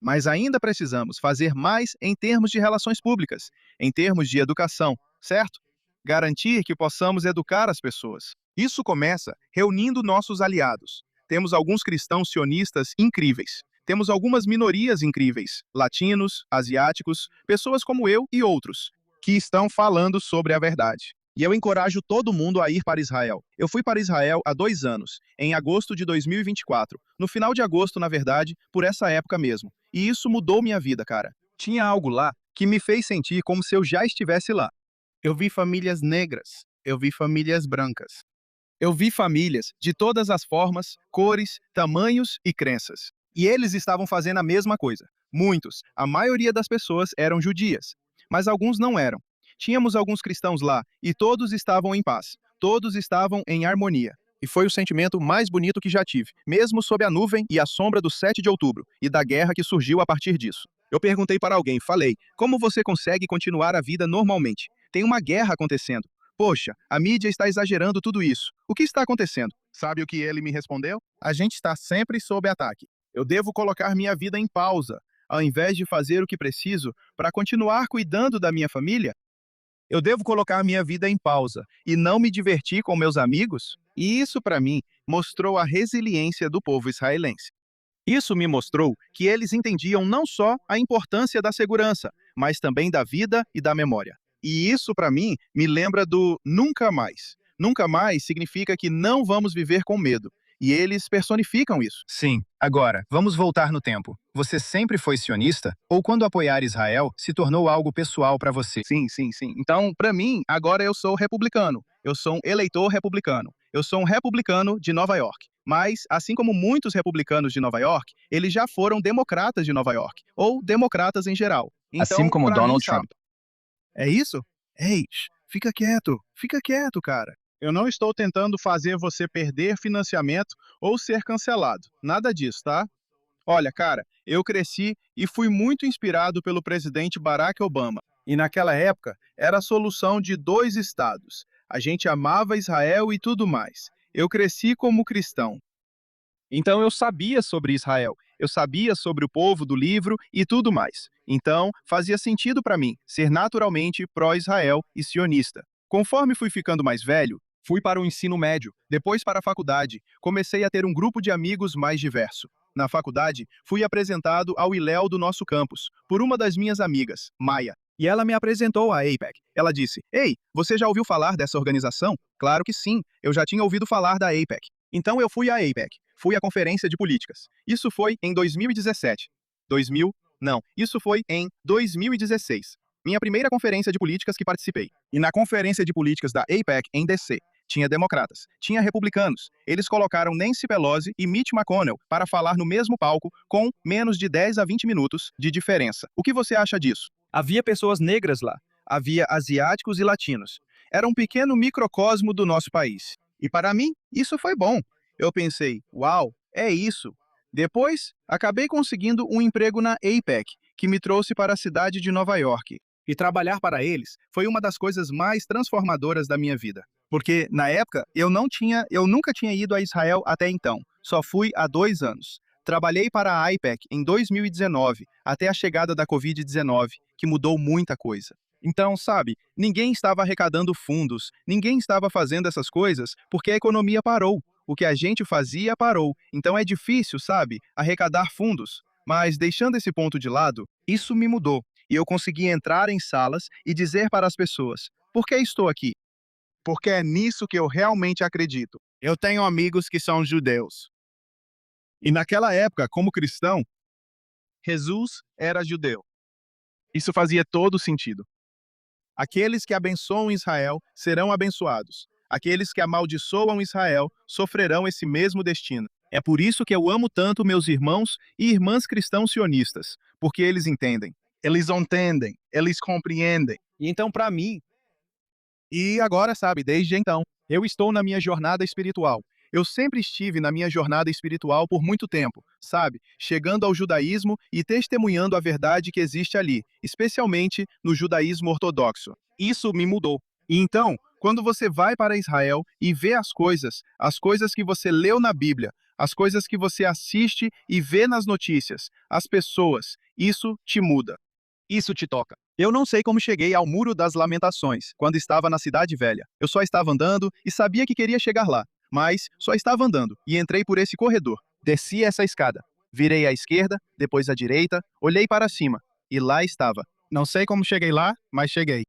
Mas ainda precisamos fazer mais em termos de relações públicas, em termos de educação, certo? Garantir que possamos educar as pessoas. Isso começa reunindo nossos aliados. Temos alguns cristãos sionistas incríveis. Temos algumas minorias incríveis, latinos, asiáticos, pessoas como eu e outros, que estão falando sobre a verdade. E eu encorajo todo mundo a ir para Israel. Eu fui para Israel há 2 anos, em agosto de 2024. No final de agosto, na verdade, por essa época mesmo. E isso mudou minha vida, cara. Tinha algo lá que me fez sentir como se eu já estivesse lá. Eu vi famílias negras, eu vi famílias brancas. Eu vi famílias de todas as formas, cores, tamanhos e crenças. E eles estavam fazendo a mesma coisa. Muitos, a maioria das pessoas eram judias, mas alguns não eram. Tínhamos alguns cristãos lá e todos estavam em paz, todos estavam em harmonia. E foi o sentimento mais bonito que já tive, mesmo sob a nuvem e a sombra do 7 de outubro e da guerra que surgiu a partir disso. Eu perguntei para alguém, falei, como você consegue continuar a vida normalmente? Tem uma guerra acontecendo. Poxa, a mídia está exagerando tudo isso. O que está acontecendo? Sabe o que ele me respondeu? A gente está sempre sob ataque. Eu devo colocar minha vida em pausa, ao invés de fazer o que preciso para continuar cuidando da minha família. Eu devo colocar minha vida em pausa e não me divertir com meus amigos? E isso, para mim, mostrou a resiliência do povo israelense. Isso me mostrou que eles entendiam não só a importância da segurança, mas também da vida e da memória. E isso, para mim, me lembra do nunca mais. Nunca mais significa que não vamos viver com medo. E eles personificam isso. Sim. Agora, vamos voltar no tempo. Você sempre foi sionista? Ou quando apoiar Israel se tornou algo pessoal para você? Sim, sim, sim. Então, para mim, agora eu sou republicano. Eu sou um eleitor republicano. Eu sou um republicano de Nova York. Mas, assim como muitos republicanos de Nova York, eles já foram democratas de Nova York, ou democratas em geral. Assim Então, como para mim, Donald sabe, Trump. é isso? Ei, fica quieto, cara. Eu não estou tentando fazer você perder financiamento ou ser cancelado. Nada disso, tá? Olha, cara, eu cresci e fui muito inspirado pelo presidente Barack Obama. E naquela época era a solução de 2 estados. A gente amava Israel e tudo mais. Eu cresci como cristão. Então eu sabia sobre Israel, eu sabia sobre o povo do livro e tudo mais. Então fazia sentido para mim ser naturalmente pró-Israel e sionista. Conforme fui ficando mais velho, fui para o ensino médio, depois para a faculdade, comecei a ter um grupo de amigos mais diverso. Na faculdade, fui apresentado ao Iléu do nosso campus por uma das minhas amigas, Maia. E ela me apresentou à AIPAC. Ela disse: Ei, você já ouviu falar dessa organização? Claro que sim, eu já tinha ouvido falar da AIPAC. Então eu fui à AIPAC, fui à Conferência de Políticas. Isso foi em 2017. 2000? Não, isso foi em 2016. Minha primeira conferência de políticas que participei. E na Conferência de Políticas da AIPAC em DC, tinha democratas, tinha republicanos. Eles colocaram Nancy Pelosi e Mitch McConnell para falar no mesmo palco com menos de 10 a 20 minutos de diferença. O que você acha disso? Havia pessoas negras lá, havia asiáticos e latinos. Era um pequeno microcosmo do nosso país. E para mim, isso foi bom. Eu pensei, uau, é isso. Depois, acabei conseguindo um emprego na APEC, que me trouxe para a cidade de Nova York. E trabalhar para eles foi uma das coisas mais transformadoras da minha vida. Porque, na época, eu nunca tinha ido a Israel até então. Só fui há 2 anos. Trabalhei para a AIPAC em 2019, até a chegada da Covid-19, que mudou muita coisa. Então, sabe, ninguém estava arrecadando fundos, ninguém estava fazendo essas coisas porque a economia parou. O que a gente fazia parou. Então é difícil, sabe, arrecadar fundos. Mas deixando esse ponto de lado, isso me mudou. E eu consegui entrar em salas e dizer para as pessoas: por que estou aqui? Porque é nisso que eu realmente acredito. Eu tenho amigos que são judeus. E naquela época, como cristão, Jesus era judeu. Isso fazia todo sentido. Aqueles que abençoam Israel serão abençoados. Aqueles que amaldiçoam Israel sofrerão esse mesmo destino. É por isso que eu amo tanto meus irmãos e irmãs cristãos sionistas, porque eles entendem. Eles entendem, eles compreendem. E então, para mim, e agora, sabe, desde então, eu estou na minha jornada espiritual. Eu sempre estive na minha jornada espiritual por muito tempo, sabe? Chegando ao judaísmo e testemunhando a verdade que existe ali, especialmente no judaísmo ortodoxo. Isso me mudou. E então, quando você vai para Israel e vê as coisas que você leu na Bíblia, as coisas que você assiste e vê nas notícias, as pessoas, isso te muda. Isso te toca. Eu não sei como cheguei ao Muro das Lamentações, quando estava na Cidade Velha. Eu só estava andando e sabia que queria chegar lá, mas só estava andando e entrei por esse corredor. Desci essa escada. Virei à esquerda, depois à direita, olhei para cima e lá estava. Não sei como cheguei lá, mas cheguei.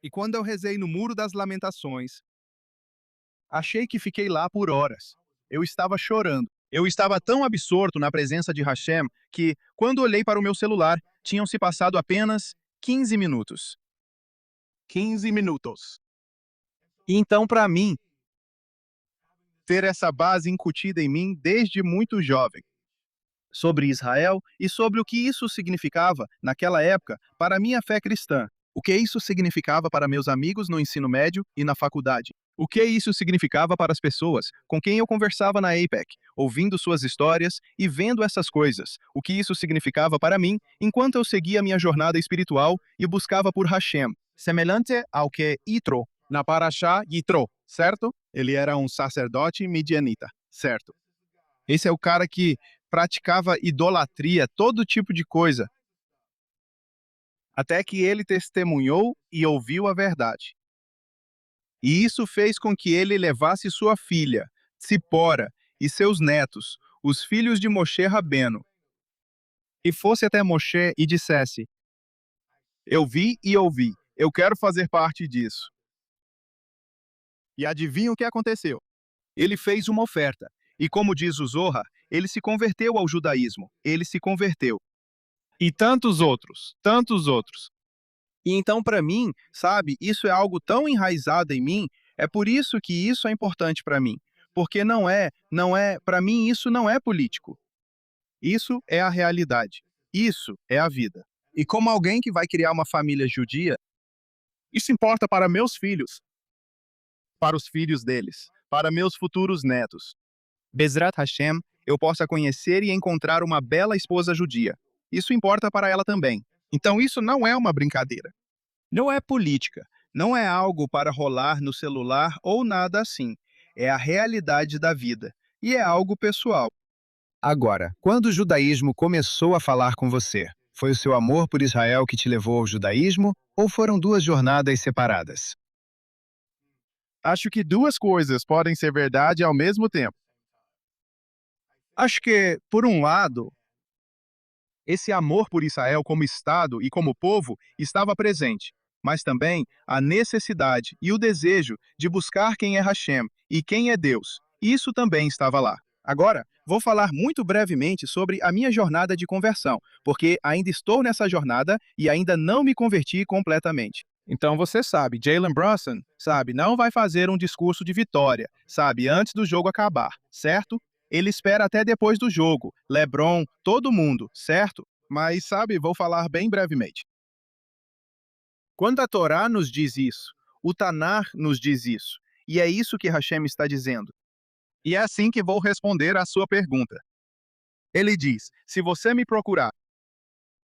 E quando eu rezei no Muro das Lamentações, achei que fiquei lá por horas. Eu estava chorando. Eu estava tão absorto na presença de Hashem que, quando olhei para o meu celular, tinham se passado apenas 15 minutos. 15 minutos. E então, para mim, ter essa base incutida em mim desde muito jovem, sobre Israel e sobre o que isso significava, naquela época, para a minha fé cristã. O que isso significava para meus amigos no ensino médio e na faculdade. O que isso significava para as pessoas com quem eu conversava na APEC, ouvindo suas histórias e vendo essas coisas. O que isso significava para mim enquanto eu seguia minha jornada espiritual e buscava por Hashem, semelhante ao que Yitro, na Parashá Yitro, certo? Ele era um sacerdote midianita, certo? Esse é o cara que praticava idolatria, todo tipo de coisa, até que ele testemunhou e ouviu a verdade. E isso fez com que ele levasse sua filha, Tsipora, e seus netos, os filhos de Moshe Rabeno, e fosse até Moshe e dissesse: Eu vi e ouvi, eu quero fazer parte disso. E adivinha o que aconteceu? Ele fez uma oferta, e como diz o Zohar, ele se converteu ao judaísmo, ele se converteu. E tantos outros, tantos outros. E então, para mim, sabe, isso é algo tão enraizado em mim, é por isso que isso é importante para mim. Porque para mim, isso não é político. Isso é a realidade. Isso é a vida. E como alguém que vai criar uma família judia, isso importa para meus filhos, para os filhos deles, para meus futuros netos. Bezrat Hashem, eu possa conhecer e encontrar uma bela esposa judia. Isso importa para ela também. Então, isso não é uma brincadeira. Não é política, não é algo para rolar no celular ou nada assim. É a realidade da vida e é algo pessoal. Agora, quando o judaísmo começou a falar com você, foi o seu amor por Israel que te levou ao judaísmo ou foram duas jornadas separadas? Acho que duas coisas podem ser verdade ao mesmo tempo. Acho que, por um lado, esse amor por Israel como Estado e como povo estava presente, mas também a necessidade e o desejo de buscar quem é Hashem e quem é Deus. Isso também estava lá. Agora, vou falar muito brevemente sobre a minha jornada de conversão, porque ainda estou nessa jornada e ainda não me converti completamente. Então você sabe, Jalen Brunson, sabe, não vai fazer um discurso de vitória, sabe, antes do jogo acabar, certo? Ele espera até depois do jogo. LeBron, todo mundo, certo? Mas, sabe, vou falar bem brevemente. Quando a Torá nos diz isso, o Tanar nos diz isso, e é isso que Hashem está dizendo. E é assim que vou responder à sua pergunta. Ele diz: se você me procurar,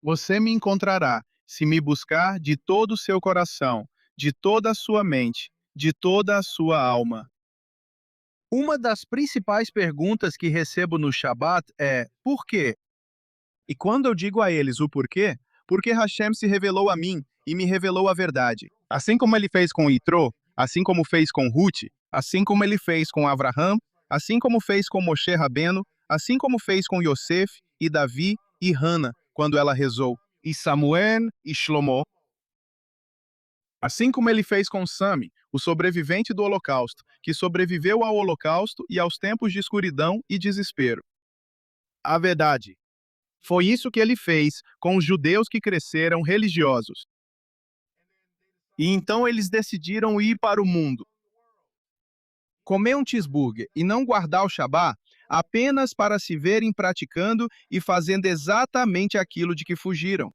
você me encontrará, se me buscar de todo o seu coração, de toda a sua mente, de toda a sua alma. Uma das principais perguntas que recebo no Shabat é: por quê? E quando eu digo a eles o porquê, porque Hashem se revelou a mim e me revelou a verdade. Assim como ele fez com Itró, assim como fez com Ruth, assim como ele fez com Avraham, assim como fez com Moshe Rabeno, assim como fez com Yosef e Davi e Hana, quando ela rezou, e Samuel e Shlomo. Assim como ele fez com Sami, o sobrevivente do Holocausto, que sobreviveu ao Holocausto e aos tempos de escuridão e desespero. A verdade. Foi isso que ele fez com os judeus que cresceram religiosos. E então eles decidiram ir para o mundo. Comer um cheeseburger e não guardar o Shabá apenas para se verem praticando e fazendo exatamente aquilo de que fugiram.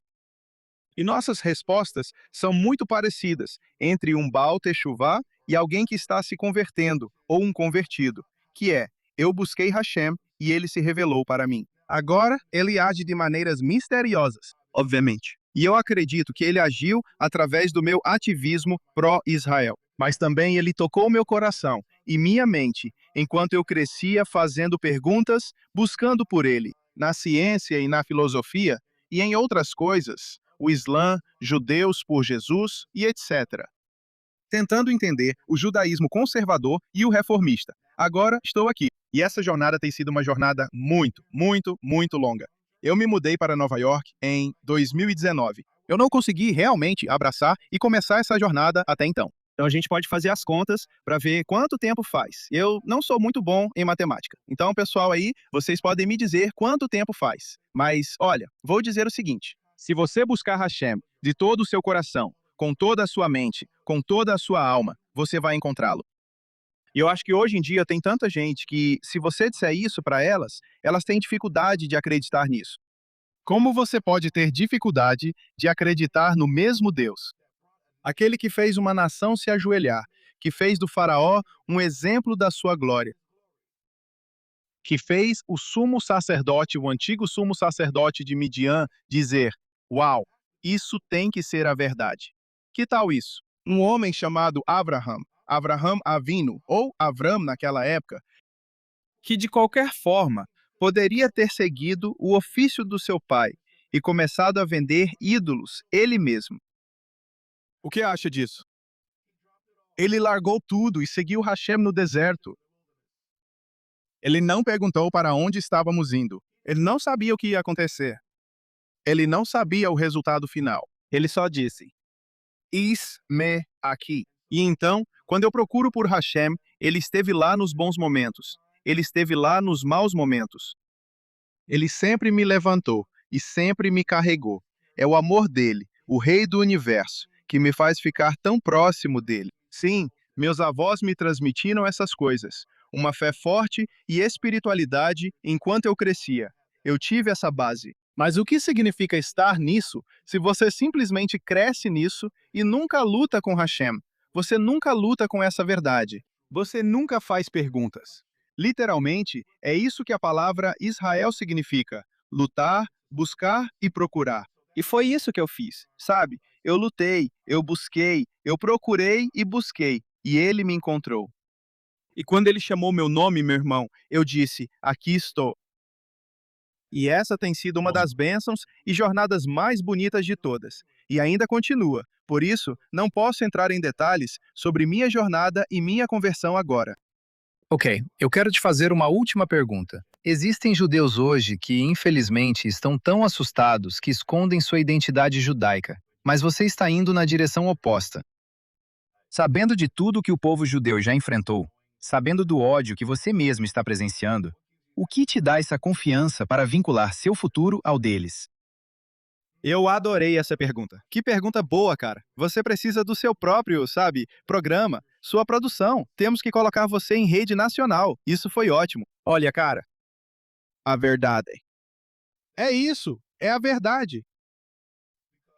E nossas respostas são muito parecidas entre um Baal Teshuvá e alguém que está se convertendo, ou um convertido, que é, eu busquei Hashem e ele se revelou para mim. Agora, ele age de maneiras misteriosas, obviamente. E eu acredito que ele agiu através do meu ativismo pró-Israel. Mas também ele tocou meu coração e minha mente, enquanto eu crescia fazendo perguntas, buscando por ele, na ciência e na filosofia, e em outras coisas, o Islã, judeus por Jesus e etc. Tentando entender o judaísmo conservador e o reformista. Agora estou aqui. E essa jornada tem sido uma jornada muito, muito, muito longa. Eu me mudei para Nova York em 2019. Eu não consegui realmente abraçar e começar essa jornada até então. Então a gente pode fazer as contas para ver quanto tempo faz. Eu não sou muito bom em matemática. Então, pessoal aí, vocês podem me dizer quanto tempo faz. Mas, olha, vou dizer o seguinte: se você buscar Hashem de todo o seu coração, com toda a sua mente, com toda a sua alma, você vai encontrá-lo. E eu acho que hoje em dia tem tanta gente que, se você disser isso para elas, elas têm dificuldade de acreditar nisso. Como você pode ter dificuldade de acreditar no mesmo Deus? Aquele que fez uma nação se ajoelhar, que fez do faraó um exemplo da sua glória, que fez o sumo sacerdote, o antigo sumo sacerdote de Midian, dizer: Uau, isso tem que ser a verdade. Que tal isso? Um homem chamado Avraham Avinu, ou Avram naquela época, que de qualquer forma poderia ter seguido o ofício do seu pai e começado a vender ídolos ele mesmo. O que acha disso? Ele largou tudo e seguiu Hashem no deserto. Ele não perguntou para onde estávamos indo. Ele não sabia o que ia acontecer. Ele não sabia o resultado final. Ele só disse: Eis-me aqui. E então, quando eu procuro por Hashem, ele esteve lá nos bons momentos. Ele esteve lá nos maus momentos. Ele sempre me levantou e sempre me carregou. É o amor dele, o Rei do Universo, que me faz ficar tão próximo dele. Sim, meus avós me transmitiram essas coisas. Uma fé forte e espiritualidade enquanto eu crescia. Eu tive essa base. Mas o que significa estar nisso se você simplesmente cresce nisso e nunca luta com Hashem? Você nunca luta com essa verdade. Você nunca faz perguntas. Literalmente, é isso que a palavra Israel significa: lutar, buscar e procurar. E foi isso que eu fiz, sabe? Eu lutei, eu busquei, eu procurei e busquei, e ele me encontrou. E quando ele chamou meu nome, meu irmão, eu disse: aqui estou. E essa tem sido uma das bênçãos e jornadas mais bonitas de todas. E ainda continua. Por isso, não posso entrar em detalhes sobre minha jornada e minha conversão agora. Ok, eu quero te fazer uma última pergunta. Existem judeus hoje que, infelizmente, estão tão assustados que escondem sua identidade judaica, mas você está indo na direção oposta. Sabendo de tudo que o povo judeu já enfrentou, sabendo do ódio que você mesmo está presenciando, o que te dá essa confiança para vincular seu futuro ao deles? Eu adorei essa pergunta. Que pergunta boa, cara. Você precisa do seu próprio, sabe, programa, sua produção. Temos que colocar você em rede nacional. Isso foi ótimo. Olha, cara, a verdade. É isso, é a verdade.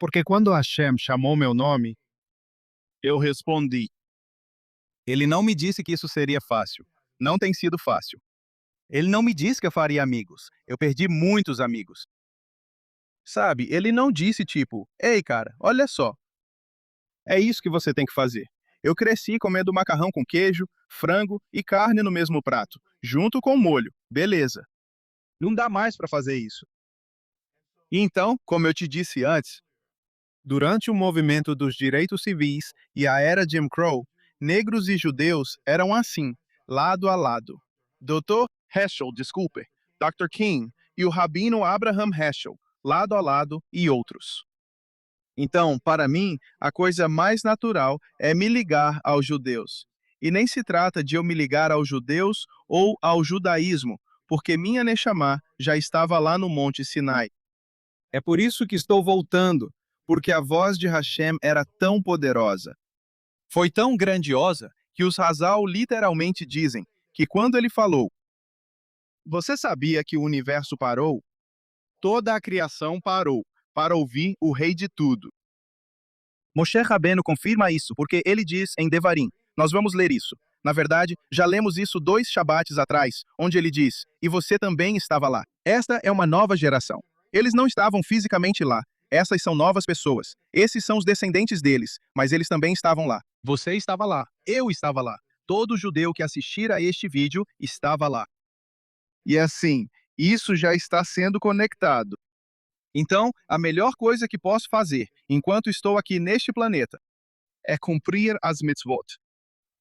Porque quando Hashem chamou meu nome, eu respondi. Ele não me disse que isso seria fácil. Não tem sido fácil. Ele não me disse que eu faria amigos. Eu perdi muitos amigos. Sabe, ele não disse tipo, ei, cara, olha só. É isso que você tem que fazer. Eu cresci comendo macarrão com queijo, frango e carne no mesmo prato, junto com molho. Beleza. Não dá mais para fazer isso. E então, como eu te disse antes, durante o movimento dos direitos civis e a era Jim Crow, negros e judeus eram assim, lado a lado. Dr. Heschel, desculpe, Dr. King e o rabino Abraham Heschel, lado a lado e outros. Então, para mim, a coisa mais natural é me ligar aos judeus. E nem se trata de eu me ligar aos judeus ou ao judaísmo, porque minha Neshama já estava lá no Monte Sinai. É por isso que estou voltando, porque a voz de Hashem era tão poderosa. Foi tão grandiosa que os Hazal literalmente dizem que quando ele falou, você sabia que o universo parou? Toda a criação parou para ouvir o Rei de tudo. Moshe Rabbeinu confirma isso, porque ele diz em Devarim, nós vamos ler isso. Na verdade, já lemos isso 2 Shabates atrás, onde ele diz, e você também estava lá. Esta é uma nova geração. Eles não estavam fisicamente lá. Essas são novas pessoas. Esses são os descendentes deles, mas eles também estavam lá. Você estava lá. Eu estava lá. Todo judeu que assistir a este vídeo estava lá. E assim, isso já está sendo conectado. Então, a melhor coisa que posso fazer, enquanto estou aqui neste planeta, é cumprir as mitzvot.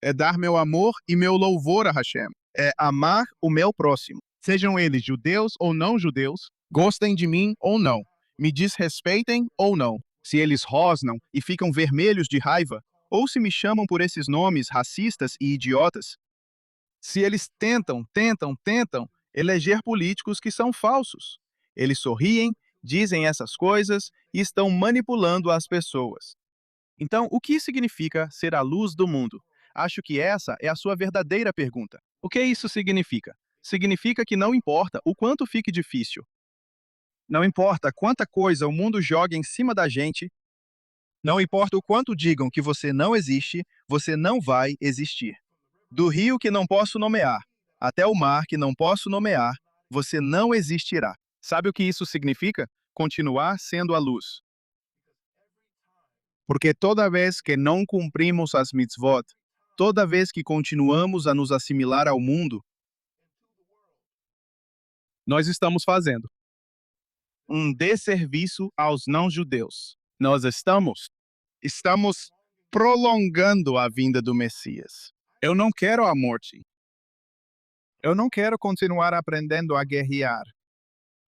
É dar meu amor e meu louvor a Hashem. É amar o meu próximo. Sejam eles judeus ou não judeus, gostem de mim ou não, me desrespeitem ou não, se eles rosnam e ficam vermelhos de raiva, ou se me chamam por esses nomes racistas e idiotas. Se eles tentam eleger políticos que são falsos. Eles sorriem, dizem essas coisas e estão manipulando as pessoas. Então, o que significa ser a luz do mundo? Acho que essa é a sua verdadeira pergunta. O que isso significa? Significa que não importa o quanto fique difícil. Não importa quanta coisa o mundo joga em cima da gente. Não importa o quanto digam que você não existe, você não vai existir. Do rio que não posso nomear, até o mar que não posso nomear, você não existirá. Sabe o que isso significa? Continuar sendo a luz. Porque toda vez que não cumprimos as mitzvot, toda vez que continuamos a nos assimilar ao mundo, nós estamos fazendo um desserviço aos não-judeus. Nós estamos prolongando a vinda do Messias. Eu não quero a morte. Eu não quero continuar aprendendo a guerrear.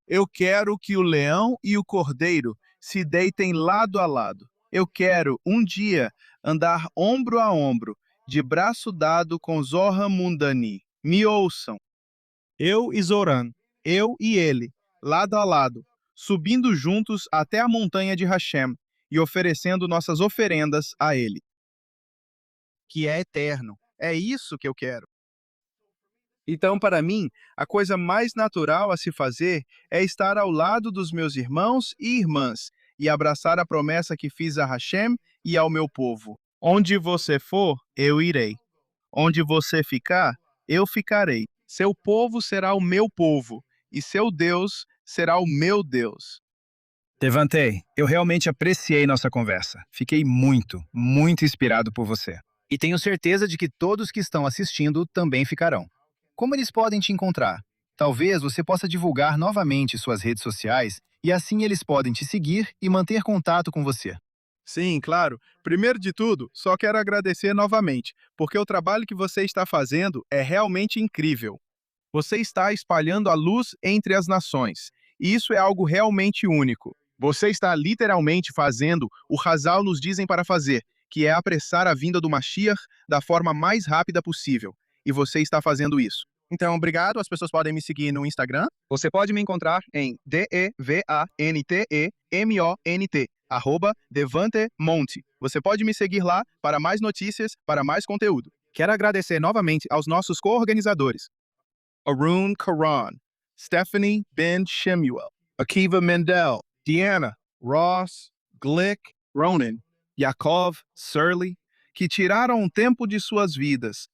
Eu quero que o leão e o cordeiro se deitem lado a lado. Eu quero, um dia, andar ombro a ombro, de braço dado com Zohar Mundani. Me ouçam. Eu e Zoran, eu e ele, lado a lado, subindo juntos até a montanha de Hashem e oferecendo nossas oferendas a ele. Que é eterno. É isso que eu quero. Então, para mim, a coisa mais natural a se fazer é estar ao lado dos meus irmãos e irmãs e abraçar a promessa que fiz a Hashem e ao meu povo. Onde você for, eu irei. Onde você ficar, eu ficarei. Seu povo será o meu povo, e seu Deus será o meu Deus. Devantei, eu realmente apreciei nossa conversa. Fiquei muito inspirado por você. E tenho certeza de que todos que estão assistindo também ficarão. Como eles podem te encontrar? Talvez você possa divulgar novamente suas redes sociais e assim eles podem te seguir e manter contato com você. Sim, claro. Primeiro de tudo, só quero agradecer novamente, porque o trabalho que você está fazendo é realmente incrível. Você está espalhando a luz entre as nações, e isso é algo realmente único. Você está literalmente fazendo o Hazal nos dizem para fazer, que é apressar a vinda do Mashiach da forma mais rápida possível. E você está fazendo isso. Então, obrigado. As pessoas podem me seguir no Instagram. Você pode me encontrar em DEVANTEMONT, @DevanteMonte. Você pode me seguir lá para mais notícias, para mais conteúdo. Quero agradecer novamente aos nossos co-organizadores. Arun Karan, Stephanie Ben Shemuel, Akiva Mendel, Deanna, Ross, Glick, Ronan, Yakov, Surly, que tiraram um tempo de suas vidas,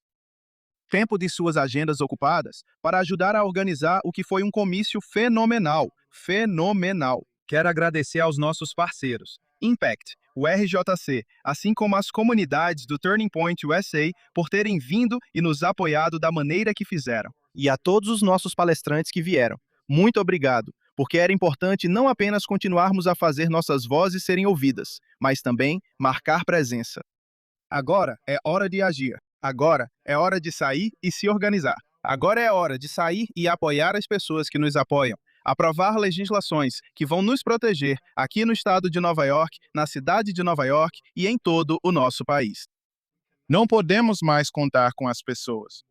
tempo de suas agendas ocupadas, para ajudar a organizar o que foi um comício fenomenal. Fenomenal. Quero agradecer aos nossos parceiros, Impact, o RJC, assim como as comunidades do Turning Point USA por terem vindo e nos apoiado da maneira que fizeram. E a todos os nossos palestrantes que vieram. Muito obrigado, porque era importante não apenas continuarmos a fazer nossas vozes serem ouvidas, mas também marcar presença. Agora é hora de agir. Agora é hora de sair e se organizar. Agora é hora de sair e apoiar as pessoas que nos apoiam. Aprovar legislações que vão nos proteger aqui no estado de Nova York, na cidade de Nova York e em todo o nosso país. Não podemos mais contar com as pessoas.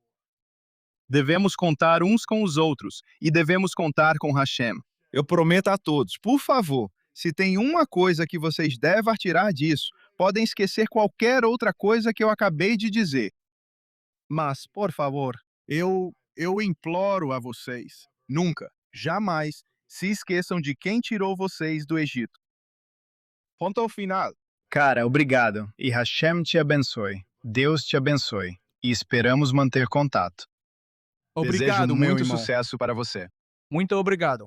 Devemos contar uns com os outros e devemos contar com Hashem. Eu prometo a todos, por favor, se tem uma coisa que vocês devem tirar disso, podem esquecer qualquer outra coisa que eu acabei de dizer. Mas, por favor, eu imploro a vocês, nunca, jamais, se esqueçam de quem tirou vocês do Egito. Ponto ao final. Cara, obrigado. E Hashem te abençoe. Deus te abençoe. E esperamos manter contato. Desejo Obrigado, meu muito irmão. sucesso para você. Muito obrigado.